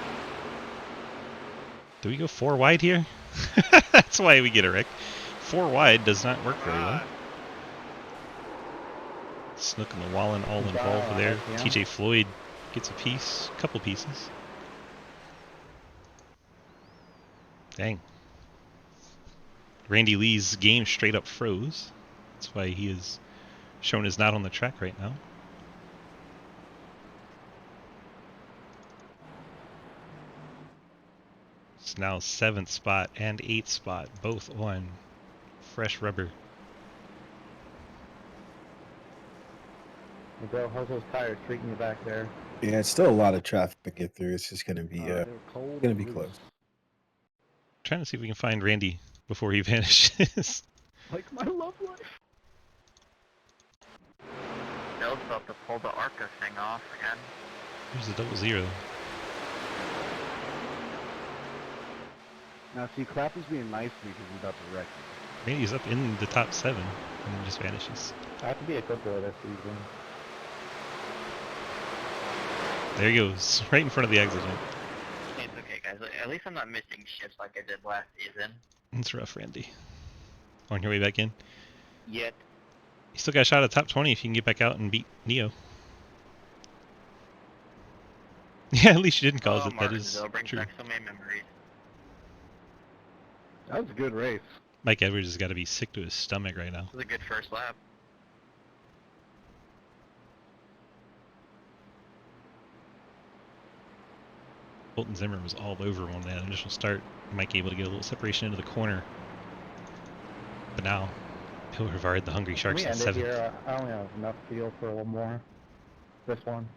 Do we go 4 wide here? That's why we get a wreck. 4 wide does not work very well. Snook and Llewellyn all involved there. Yeah. TJ Floyd gets a piece, couple pieces. Dang. Randy Lee's game straight up froze. That's why he is shown as not on the track right now. It's now 7th spot and 8th spot, both on fresh rubber. Miguel, how's those tires treating you back there? Yeah, it's still a lot of traffic to get through. It's just going to be close. Trying to see if we can find Randy before he vanishes. Like my love life. Bill's about to pull the ARCA thing off again. Here's the 00. Now, see, Crap is being nice to me because he's about to wreck me. Randy's up in the top 7 and then just vanishes. I have to be a good boy this season. There he goes, right in front of the exit. It's okay, guys. At least I'm not missing shifts like I did last season. It's rough, Randy. On your way back in? Yet. You still got a shot at top 20 if you can get back out and beat Neo. Yeah, at least you didn't cause it. That is brings true. back so many memories. That was a good race. Mike Edwards has got to be sick to his stomach right now. It was a good first lap. Colton Zimmer was all over him on that initial start. Mike able to get a little separation into the corner. But now, Bill Rivard, the Hungry Sharks, in 7th. Here? I only have enough fuel for one more. This one.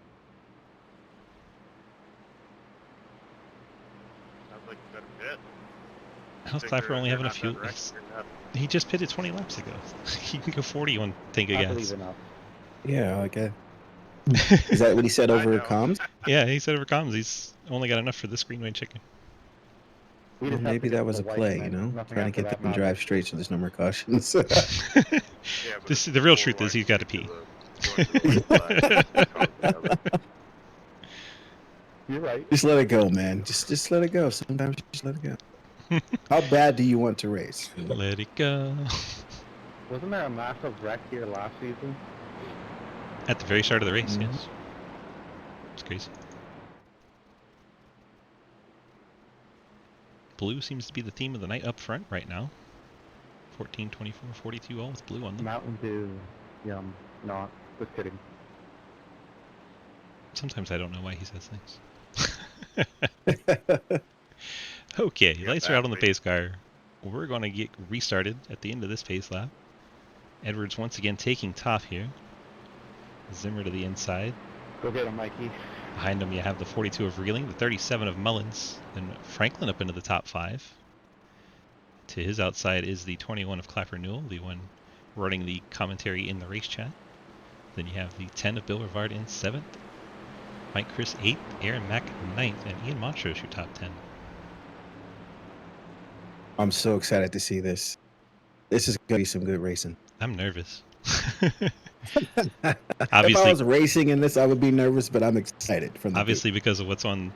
Sounds like you better pit. How's Clapper only have enough fuel? He just pitted 20 laps ago. He can go 40 on tank of gas. I believe enough. Yeah, like a... Is that what he said over comms? Yeah, he said over comms he's only got enough for this Greenway chicken. Well, maybe that was a play, you know? Trying to get them to drive straight so there's no more cautions. The real truth is he's got to pee. You're right. Just let it go, man. Just let it go. Sometimes you just let it go. How bad do you want to race? Let it go. Wasn't there a massive wreck here last season? At the very start of the race, yes. It's crazy. Blue seems to be the theme of the night up front right now. 14, 24, 42 all with blue on them. Mountain Dew. Yum. Not. Just kidding. Sometimes I don't know why he says things. Okay, lights are out on the pace car. We're going to get restarted at the end of this pace lap. Edwards once again taking top here. Zimmer to the inside. Go get him, Mikey. Behind him you have the 42 of Reeling, the 37 of Mullins, then Franklin up into the top 5. To his outside is the 21 of Clapper Newell, the one running the commentary in the race chat. Then you have the 10 of Bill Rivard in 7th. Mike Chris 8th, Aaron Mack 9th, and Ian Montrose your top 10. I'm so excited to see this. This is going to be some good racing. I'm nervous. Obviously, if I was racing in this, I would be nervous, but I'm excited. Obviously, because of what's on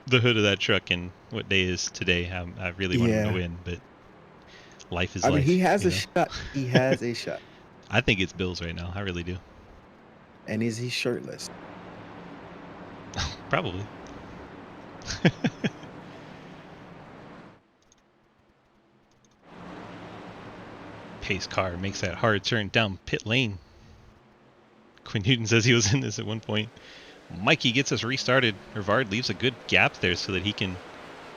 the hood of that truck and what day is today, I really want him to win, but life is life. I mean, he has a shot. He has a shot. I think it's Bill's right now. I really do. And is he shirtless? Probably. Pace car makes that hard turn down pit lane. Quinn Newton says he was in this at one point. Mikey gets us restarted. Rivard leaves a good gap there so that he can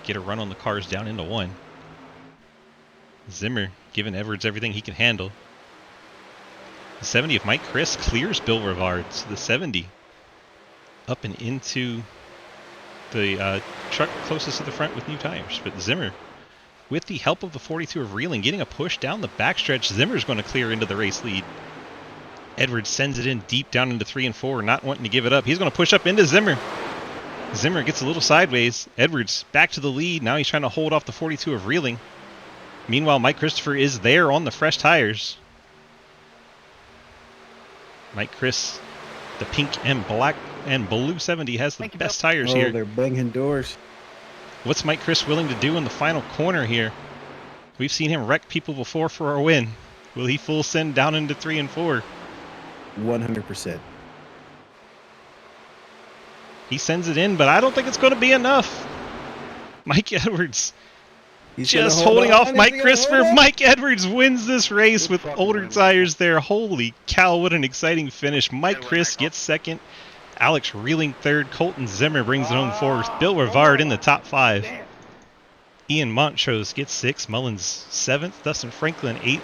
get a run on the cars down into 1. Zimmer giving Edwards everything he can handle. The 70 of Mike Chris clears Bill Rivard. So the 70 up and into the truck closest to the front with new tires. But Zimmer, with the help of the 42 of Reeling, getting a push down the backstretch. Zimmer's going to clear into the race lead. Edwards sends it in deep down into 3 and 4, not wanting to give it up. He's going to push up into Zimmer. Zimmer gets a little sideways. Edwards back to the lead. Now he's trying to hold off the 42 of Reeling. Meanwhile, Mike Christopher is there on the fresh tires. Mike Chris, the pink and black and blue 70, has the best tires here. They're banging doors. What's Mike Chris willing to do in the final corner here? We've seen him wreck people before for a win. Will he full send down into 3 and 4? 100%. He sends it in, but I don't think it's going to be enough. Mike Edwards just holding off Mike Christopher. Mike Edwards wins this race with older tires there. Holy cow, what an exciting finish. Mike Chris gets 2nd. Alex Reeling 3rd. Colton Zimmer brings it home 4th. Bill Rivard in the top 5. Ian Montrose gets 6th. Mullins 7th. Dustin Franklin 8th.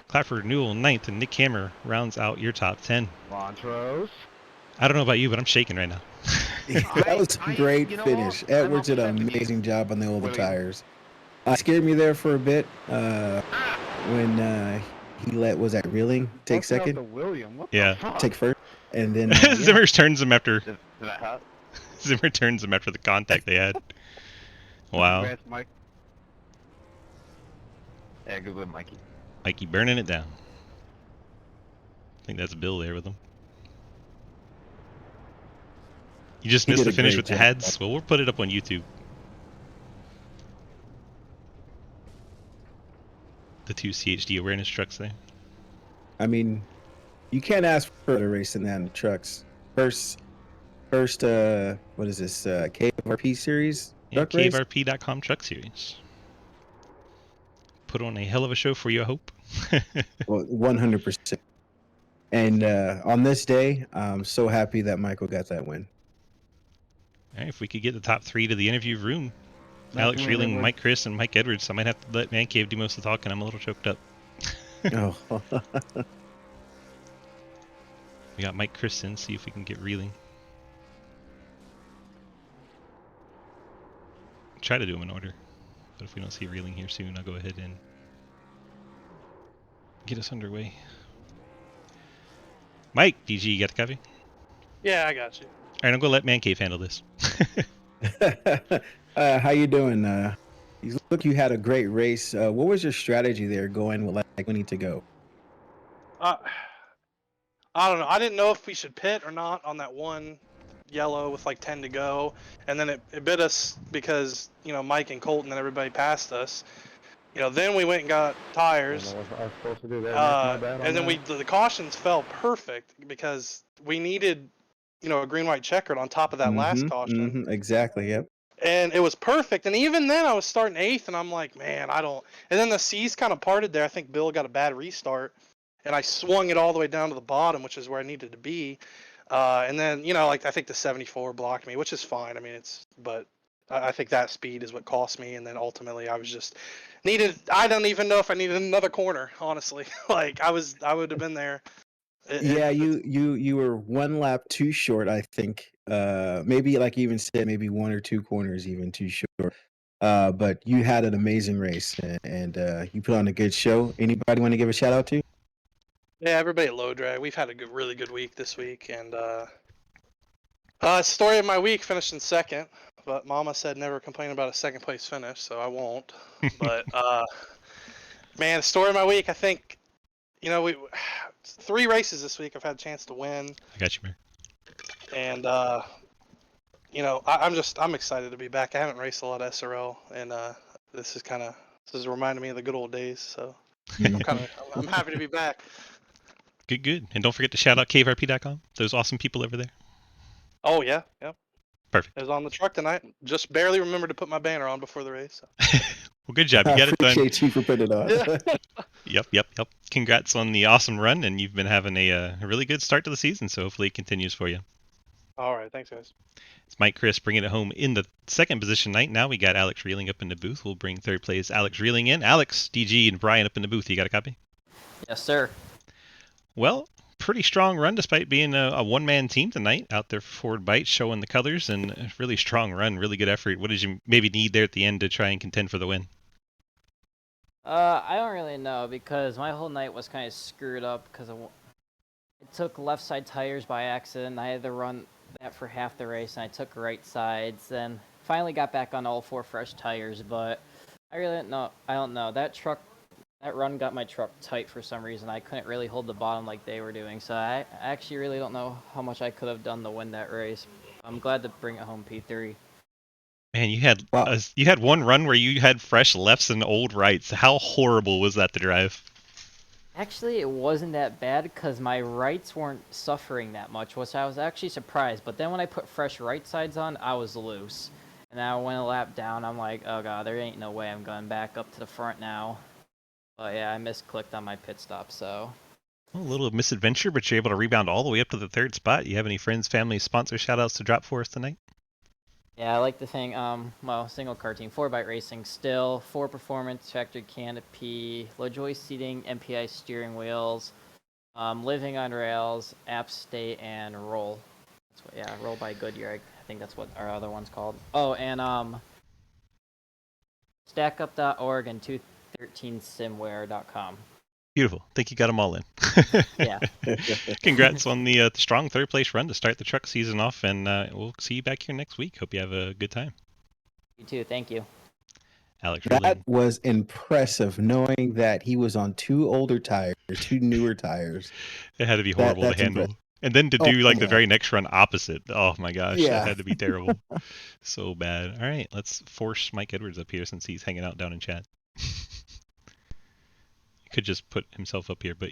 Clapper Newell 9th. And Nick Hammer rounds out your top 10. Montrose. I don't know about you, but I'm shaking right now. That was a great finish. Edwards did an amazing job on the older tires. Scared me there for a bit when he was that Reeling take 2nd? Yeah. Take 1st. And then Zimmer turns him after Zimmer turns him after the contact they had. Wow. Congrats, Mike. Yeah, good win, Mikey. Mikey burning it down. I think that's Bill there with him. You just missed the finish with the heads? Well, we'll put it up on YouTube. The 2 CHD awareness trucks there. I mean, you can't ask for a race than that in the trucks. First, what is this, KVRP series? Yeah, KVRP.com truck series. Put on a hell of a show for you, I hope. Well, 100%. And on this day, I'm so happy that Michael got that win. right, if we could get the top 3 to the interview room. Not Alex doing Reeling, it, Mike Chris, and Mike Edwards. I might have to let Man Cave do most of the talking. I'm a little choked up. Oh. We got Mike Chris in, see if we can get Reeling. Try to do them in order. But if we don't see Reeling here soon, I'll go ahead and get us underway. Mike, DG, you got the copy? Yeah, I got you. All right, I'm going to let Man Cave handle this. How you doing? Look, you had a great race. What was your strategy there going with like we need to go? I don't know. I didn't know if we should pit or not on that one yellow with like 10 to go, and then it bit us because Mike and Colton and everybody passed us. Then we went and got tires. I was supposed to do that. My bad And then the cautions fell perfect because we needed a green white checkered on top of that last caution. Exactly. Yep. And it was perfect. And even then I was starting 8th and I'm like, man, I don't. And then the C's kind of parted there. I think Bill got a bad restart. And I swung it all the way down to the bottom, which is where I needed to be. And then, I think the 74 blocked me, which is fine. I mean, but I think that speed is what cost me. And then ultimately I was just I don't even know if I needed another corner, honestly. Like I would have been there. You were 1 lap too short, I think. Maybe like you even said, maybe 1 or 2 corners even too short. But you had an amazing race and you put on a good show. Anybody want to give a shout out to? Yeah, everybody at Low Drag. We've had a really good week this week, and story of my week, finished in 2nd. But Mama said never complain about a 2nd place finish, so I won't. But man, story of my week. I think we 3 races this week. I've had a chance to win. I got you, man. And I'm excited to be back. I haven't raced a lot of SRL, and this is reminding me of the good old days. So I'm happy to be back. Good. And don't forget to shout out caverp.com. Those awesome people over there. Oh yeah. Perfect. I was on the truck tonight. Just barely remembered to put my banner on before the race. So. Well, good job. You got it done. I appreciate you for putting it on. Yep. Congrats on the awesome run, and you've been having a really good start to the season, so hopefully it continues for you. All right. Thanks, guys. It's Mike Chris bringing it home in the 2nd position night. Now we got Alex Reeling up in the booth. We'll bring 3rd place Alex Reeling in. Alex, DG, and Brian up in the booth. You got a copy? Yes, sir. Well, pretty strong run despite being a one-man team tonight out there for Forward Bite, showing the colors, and a really strong run, really good effort. What did you maybe need there at the end to try and contend for the win? I don't really know because my whole night was kind of screwed up because it took left side tires by accident. I had to run that for half the race, and I took right sides. Then finally got back on all 4 fresh tires, but I really don't know. I don't know. That run got my truck tight for some reason. I couldn't really hold the bottom like they were doing, so I actually really don't know how much I could have done to win that race. I'm glad to bring it home P3. Man, you had one run where you had fresh lefts and old rights. How horrible was that to drive? Actually, it wasn't that bad because my rights weren't suffering that much, which I was actually surprised. But then when I put fresh right sides on, I was loose. And I went a lap down. I'm like, oh god, there ain't no way I'm going back up to the front now. But yeah, I misclicked on my pit stop, so. Well, a little misadventure, but you're able to rebound all the way up to the 3rd spot. You have any friends, family, sponsor shout-outs to drop for us tonight? Yeah, I like to thank, single car team, 4Bite Racing, Still, 4 Performance, Factory Canopy, LaJoy Seating, MPI Steering Wheels, Living on Rails, App State, and Roll. Roll by Goodyear. I think that's what our other one's called. Oh, and StackUp.org and 213simware.com. Beautiful. Think you got them all in. Yeah. Congrats on the strong 3rd place run to start the truck season off, and we'll see you back here next week. Hope you have a good time. You too. Thank you. Alex, that was impressive, knowing that he was on 2 older tires, 2 newer tires. It had to be horrible to handle. Impressive. And then to do the very next run opposite. Oh my gosh, that had to be terrible. So bad. All right, let's force Mike Edwards up here since he's hanging out down in chat. He could just put himself up here, but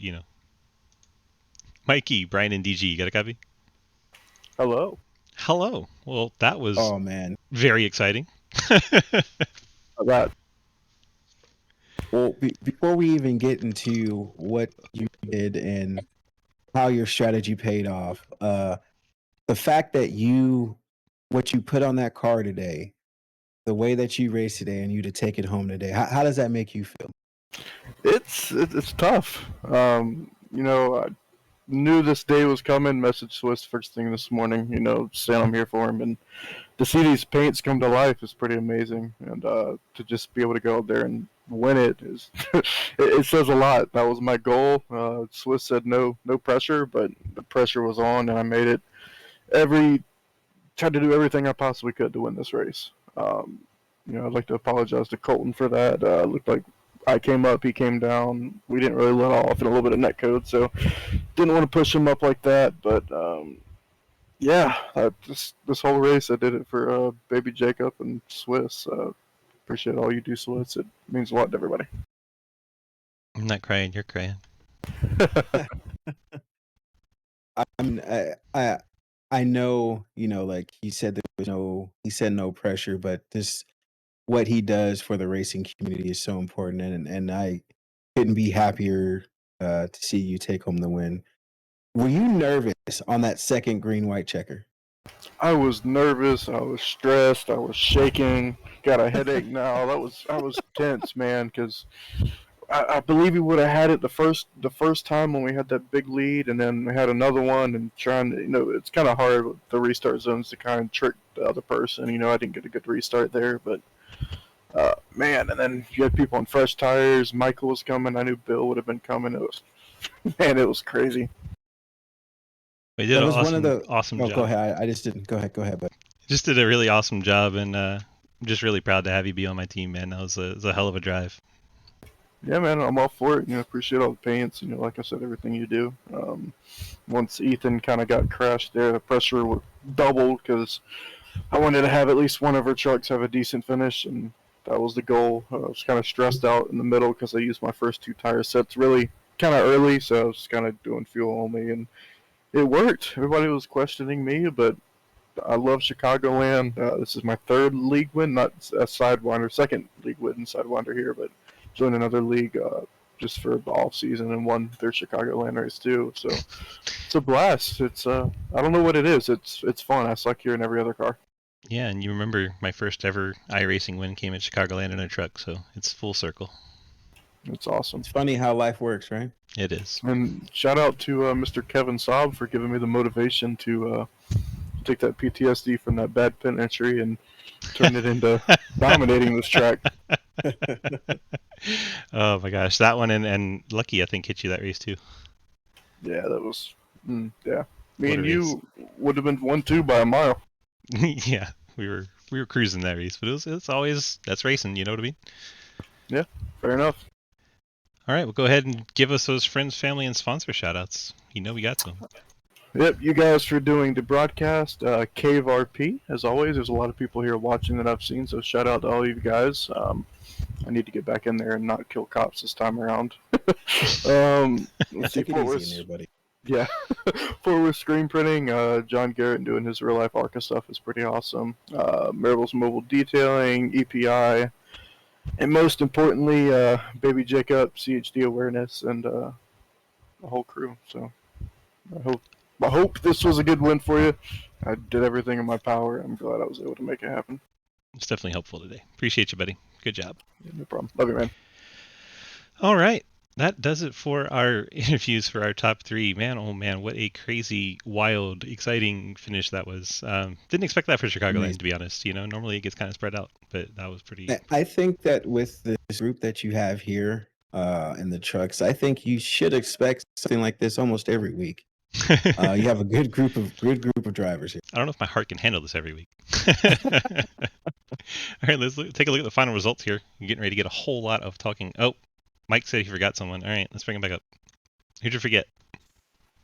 Mikey, Brian, and DG, you got a copy? Hello. Well, that was very exciting. Well, before we even get into what you did and how your strategy paid off, the fact that you what you put on that car today, the way that you raced today, and you to take it home today, how does that make you feel? It's tough. I knew this day was coming. Messaged Swiss first thing this morning. Saying I'm here for him, and to see these paints come to life is pretty amazing. And to just be able to go out there and win it is it says a lot. That was my goal. Swiss said no pressure, but the pressure was on, and I made it. Tried to do everything I possibly could to win this race. I'd like to apologize to Colton for that. Looked like I came up, he came down. We didn't really let off in a little bit of net code, so didn't want to push him up like that. But this whole race, I did it for baby Jacob and Swiss. Appreciate all you do, Swiss. It means a lot to everybody. I'm not crying. You're crying. I know, like he said, he said no pressure, but what he does for the racing community is so important, and I couldn't be happier to see you take home the win. Were you nervous on that second green-white checker? I was nervous. I was stressed. I was shaking. Got a headache now. I was tense, man, because I believe he would have had it the first time when we had that big lead, and then we had another one, and trying to, it's kind of hard with the restart zones to kind of trick the other person. I didn't get a good restart there, but man, and then you had people on fresh tires. Michael was coming. I knew Bill would have been coming. It was crazy. We did That an was one of the awesome job. Go ahead. I just didn't. Go ahead, but just did a really awesome job, and I'm just really proud to have you be on my team, man. That was a hell of a drive. Yeah, man, I'm all for it. Appreciate all the paints. Like I said, everything you do. Once Ethan kind of got crashed there, the pressure doubled because I wanted to have at least one of our trucks have a decent finish, and that was the goal. I was kind of stressed out in the middle because I used my first 2 tire sets really kind of early, so I was kind of doing fuel only, and it worked. Everybody was questioning me, but I love Chicagoland. This is my 3rd league win, not a Sidewinder, 2nd league win in Sidewinder here, but joined another league just for the off season and won their Chicagoland race too. So it's a blast. It's I don't know what it is. It's fun. It's like you're in every other car. Yeah, and you remember my first ever iRacing win came at Chicagoland in a truck, so it's full circle. It's awesome. It's funny how life works, right? It is. And shout out to Mr. Kevin Saab for giving me the motivation to take that PTSD from that bad pin entry and turn it into dominating this track. Oh my gosh, that one and Lucky I think hit you that race too. Yeah, that was yeah. Me and you would have been 1-2 by a mile. Yeah, we were cruising that race, but it's always that's racing. You know what I mean? Yeah, fair enough. All right, well, go ahead and give us those friends, family, and sponsor shout-outs. We got some. Yep, you guys for doing the broadcast. Cave RP, as always. There's a lot of people here watching that I've seen, so shout out to all you guys. I need to get back in there and not kill cops this time around. Let's see, take it easy in there, buddy. Yeah, forward screen printing. John Garrett doing his real life ARCA stuff is pretty awesome. Maribel's Mobile Detailing, EPI, and most importantly, Baby Jacob, CHD Awareness, and the whole crew. So I hope this was a good win for you. I did everything in my power. I'm glad I was able to make it happen. It's definitely helpful today. Appreciate you, buddy. Good job. Yeah, no problem. Love you, man. All right. That does it for our interviews for our top 3. Man, oh man, what a crazy, wild, exciting finish that was. Didn't expect that for Chicagoland, to be honest. Normally it gets kind of spread out, but that was pretty. I think that with this group that you have here in the trucks, I think you should expect something like this almost every week. You have a good group of drivers here. I don't know if my heart can handle this every week. All right, let's take a look at the final results here. You're getting ready to get a whole lot of talking. Oh, Mike said he forgot someone. All right, let's bring him back up. Who'd you forget?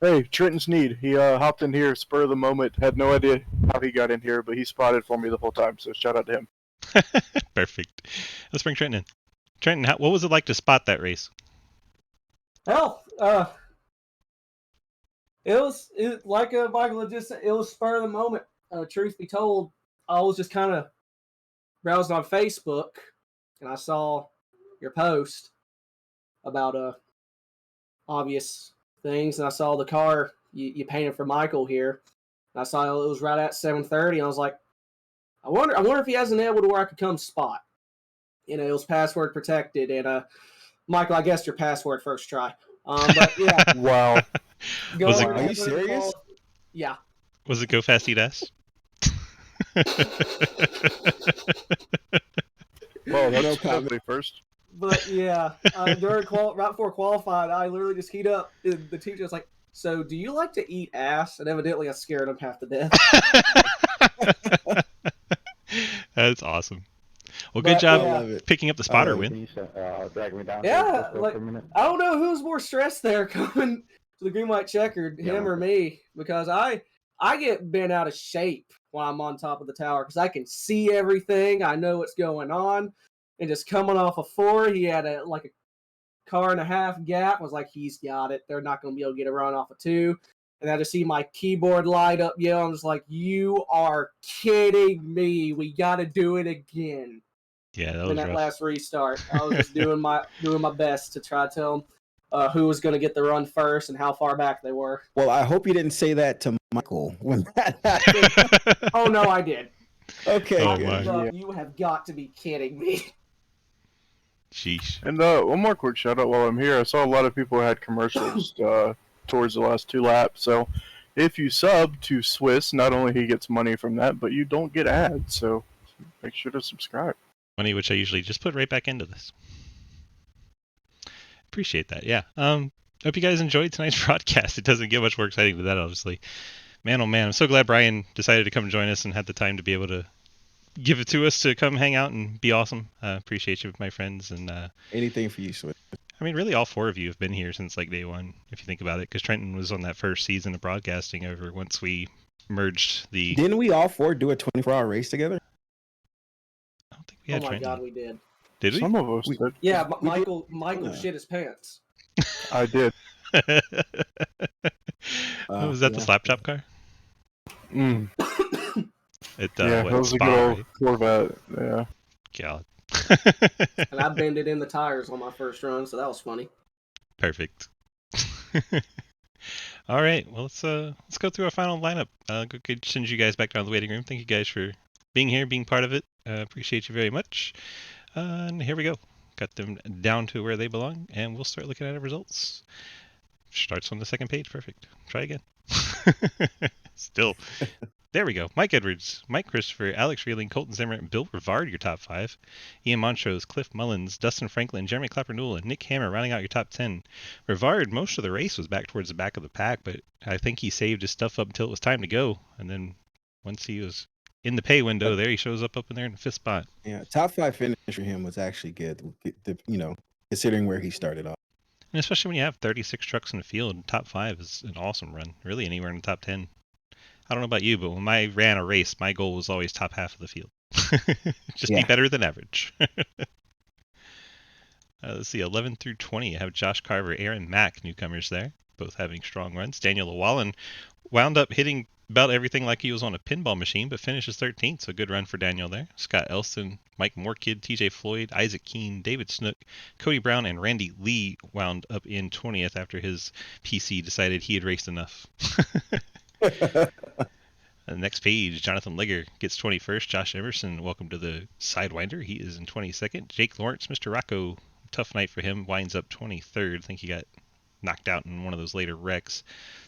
Hey, Trenton Sneed. He hopped in here spur of the moment. Had no idea how he got in here, but he spotted for me the whole time, so shout out to him. Perfect. Let's bring Trenton in. Trenton, what was it like to spot that race? Hell, it like Michael had just said, it was spur of the moment. Truth be told, I was just kind of browsing on Facebook, and I saw your post about obvious things, and I saw the car you painted for Michael here. And I saw it was right at 7:30, and I was like, I wonder if he has an able to where I could come spot. It was password protected, and Michael, I guessed your password first try. But yeah. Wow. Are you serious? Yeah. Was it Go Fast Eat Ass? Well, that's No definitely first. But yeah, right before qualified, I literally just heat up. The teacher was like, "So, do you like to eat ass?" And evidently, I scared him half to death. That's awesome. Well, good job picking up the spotter win. Can you drag me down Yeah, for like a minute? I don't know who's more stressed there coming to the green white checkered, him or me, because I get bent out of shape when I'm on top of the tower because I can see everything. I know what's going on, and just coming off a 4, he had a car and a half gap. I was like, he's got it. They're not going to be able to get a run off a 2. And I just see my keyboard light up, yell. I'm just like, you are kidding me. We got to do it again. Yeah, that was in that rough. last restart. I was just doing my best to try to tell them who was going to get the run first and how far back they were. Well, I hope you didn't say that to Michael when that happened. Oh, no, I did. Okay, Oh, good. my. You have got to be kidding me. Sheesh. And one more quick shout out while I'm here. I saw a lot of people had commercials towards the last 2 laps. So if you sub to Swiss, not only he gets money from that, but you don't get ads. So make sure to subscribe. Money which I usually just put right back into this. Appreciate that. Yeah. Hope you guys enjoyed tonight's broadcast. It doesn't get much more exciting than that, obviously. Man, oh man, I'm so glad Brian decided to come join us and had the time to be able to give it to us to come hang out and be awesome. Appreciate you, my friends, and anything for you, Swiss. I mean, really, all 4 of you have been here since like day 1, if you think about it, because Trenton was on that first season of broadcasting over once we merged the. Didn't we all 4 do a 24-hour race together? I don't think we had Trenton. God, we did. Did we? Some of us did. Yeah, Michael shit his pants. I did. Was that the slap chop car? Mm. It that was a good old Corvette. Yeah. God. And I bended in the tires on my first run, so that was funny. Perfect. All right, well let's go through our final lineup. Good send you guys back down to the waiting room. Thank you guys for being here, being part of it. Appreciate you very much. And here we go. Got them down to where they belong, and we'll start looking at our results. Starts on the second page. Perfect. Try again. Still. There we go. Mike Edwards, Mike Christopher, Alex Reeling, Colton Zimmer, and Bill Rivard, your top 5. Ian Montrose, Cliff Mullins, Dustin Franklin, Jeremy Clapper-Newell, and Nick Hammer rounding out your top 10. Rivard, most of the race was back towards the back of the pack, but I think he saved his stuff up until it was time to go. And then once he was in the pay window, there he shows up in there in the 5th spot. Yeah, top 5 finish for him was actually good, considering where he started off. And especially when you have 36 trucks in the field, top 5 is an awesome run. Really anywhere in the top 10. I don't know about you, but when I ran a race, my goal was always top half of the field. Just be better than average. Let's see, 11 through 20. I have Josh Carver, Aaron Mack, newcomers there, both having strong runs. Daniel Llewellyn wound up hitting about everything like he was on a pinball machine, but finishes 13th, so good run for Daniel there. Scott Elston, Mike Moorkid, TJ Floyd, Isaac Keene, David Snook, Cody Brown, and Randy Lee wound up in 20th after his PC decided he had raced enough. The next page, Jonathan Ligger gets 21st. Josh Emerson, welcome to the Sidewinder. He is in 22nd. Jake Lawrence, Mr. Rocco, tough night for him, winds up 23rd. I think he got knocked out in one of those later wrecks.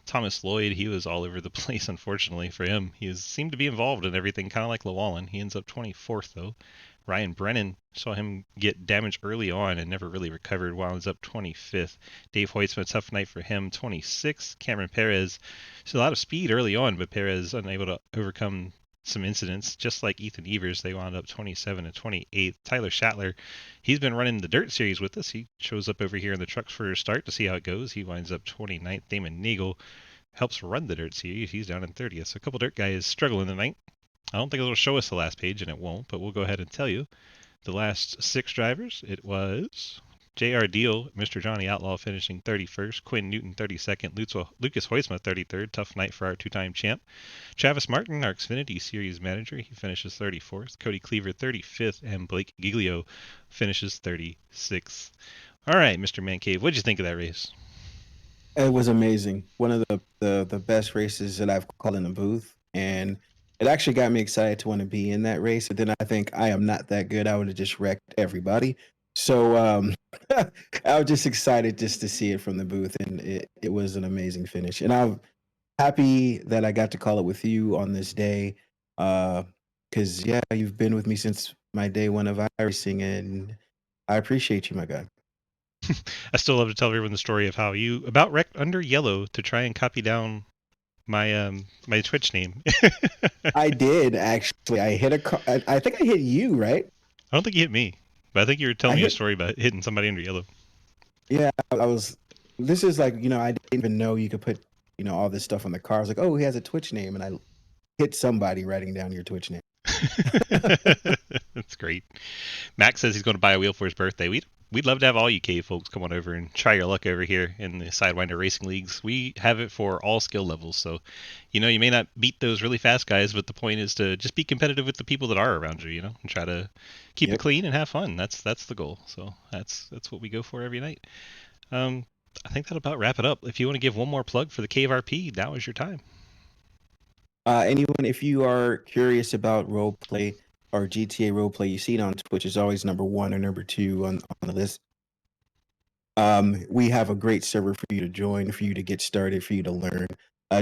Thomas Lloyd, he was all over the place, unfortunately for him. He seemed to be involved in everything, kind of like Llewellyn. He ends up 24th, though. Ryan Brennan, saw him get damaged early on and never really recovered, winds up 25th. Dave Hoytsman, tough night for him, 26th. Cameron Perez, so a lot of speed early on, but Perez unable to overcome some incidents, just like Ethan Evers. They wound up 27 and 28th. Tyler Schattler, he's been running the Dirt Series with us. He shows up over here in the trucks for a start to see how it goes. He winds up 29th. Damon Nagel helps run the Dirt Series. He's down in 30th. So a couple Dirt guys struggling tonight. I don't think it'll show us the last page, and it won't, but we'll go ahead and tell you. The last 6 drivers, it was J.R. Deal, Mr. Johnny Outlaw finishing 31st, Quinn Newton 32nd, Lucas Hoysma 33rd, tough night for our 2-time champ. Travis Martin, our Xfinity Series manager, he finishes 34th, Cody Cleaver 35th, and Blake Giglio finishes 36th. All right, Mr. Man Cave, what'd you think of that race? It was amazing. One of the best races that I've called in the booth, and it actually got me excited to want to be in that race. But then I think I am not that good. I would have just wrecked everybody. So I was just excited just to see it from the booth, and it was an amazing finish. And I'm happy that I got to call it with you on this day, because yeah, you've been with me since my day one of iRacing, and I appreciate you, my guy. I still love to tell everyone the story of how you about wrecked under yellow to try and copy down my Twitch name. I did actually. I hit I think I hit you, right? I don't think you hit me, but I think you were telling I me a hit. story about hitting somebody under yellow. Yeah, I was. This is like, I didn't even know you could put all this stuff on the car. I was like, oh, he has a Twitch name, and I hit somebody writing down your Twitch name. That's great. Max says he's going to buy a wheel for his birthday. We'd love to have all you cave folks come on over and try your luck over here in the Sidewinder Racing Leagues. We have it for all skill levels, so you may not beat those really fast guys, but the point is to just be competitive with the people that are around you, and try to keep it clean and have fun. That's the goal. So that's what we go for every night. I think that'll about wrap it up. If you want to give one more plug for the Cave RP, now is your time. Anyone, if you are curious about roleplay or GTA roleplay, you see it on Twitch. It's always number 1 or number 2 on the list. We have a great server for you to join, for you to get started, for you to learn.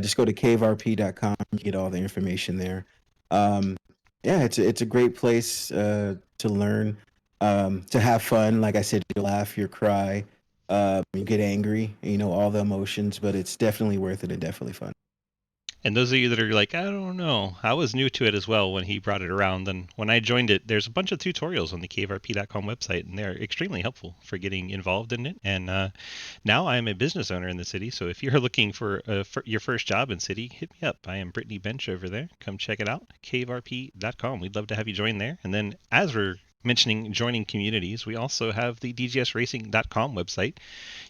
Just go to caverp.com. You get all the information there. Yeah, it's a great place to learn, to have fun. Like I said, you laugh, you cry, you get angry, all the emotions, but it's definitely worth it and definitely fun. And those of you that are like, I don't know, I was new to it as well when he brought it around. And when I joined it, there's a bunch of tutorials on the caverp.com website, and they're extremely helpful for getting involved in it. And now I am a business owner in the city, so if you're looking for your first job in city, hit me up. I am Brittany Bench over there. Come check it out, caverp.com. We'd love to have you join there. And then as we're mentioning joining communities, we also have the dgsracing.com website.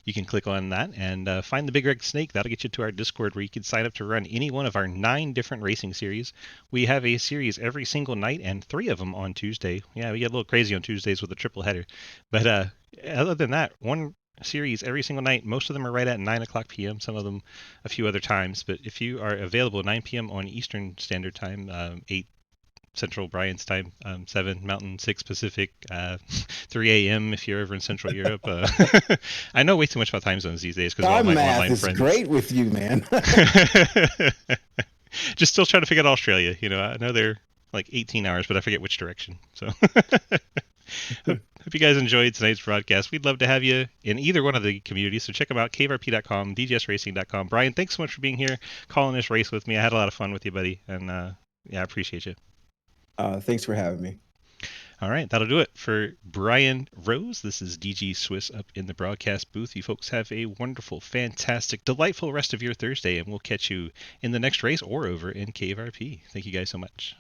You can click on that and find the Big Red Snake. That'll get you to our Discord where you can sign up to run any one of our 9 different racing series. We have a series every single night and 3 of them on Tuesday. Yeah, we get a little crazy on Tuesdays with a triple header. But other than that, one series every single night. Most of them are right at 9 o'clock p.m., some of them a few other times. But if you are available 9 p.m. on Eastern Standard Time, 8 Central Brian's time, 7 Mountain, 6 Pacific, 3 a.m. if you're over in Central Europe. I know way too much about time zones these days because of all my math online is friends. Great with you, man. Just still trying to figure out Australia. I know they're like 18 hours, but I forget which direction. So hope you guys enjoyed tonight's broadcast. We'd love to have you in either one of the communities, so check them out, caverp.com, dgsracing.com. Brian, thanks so much for being here, calling this race with me. I had a lot of fun with you, buddy, and yeah, I appreciate you. Thanks for having me. All right, that'll do it for Brian Rose. This is DG Swiss up in the broadcast booth. You folks have a wonderful, fantastic, delightful rest of your Thursday, and we'll catch you in the next race or over in Cave RP. Thank you guys so much.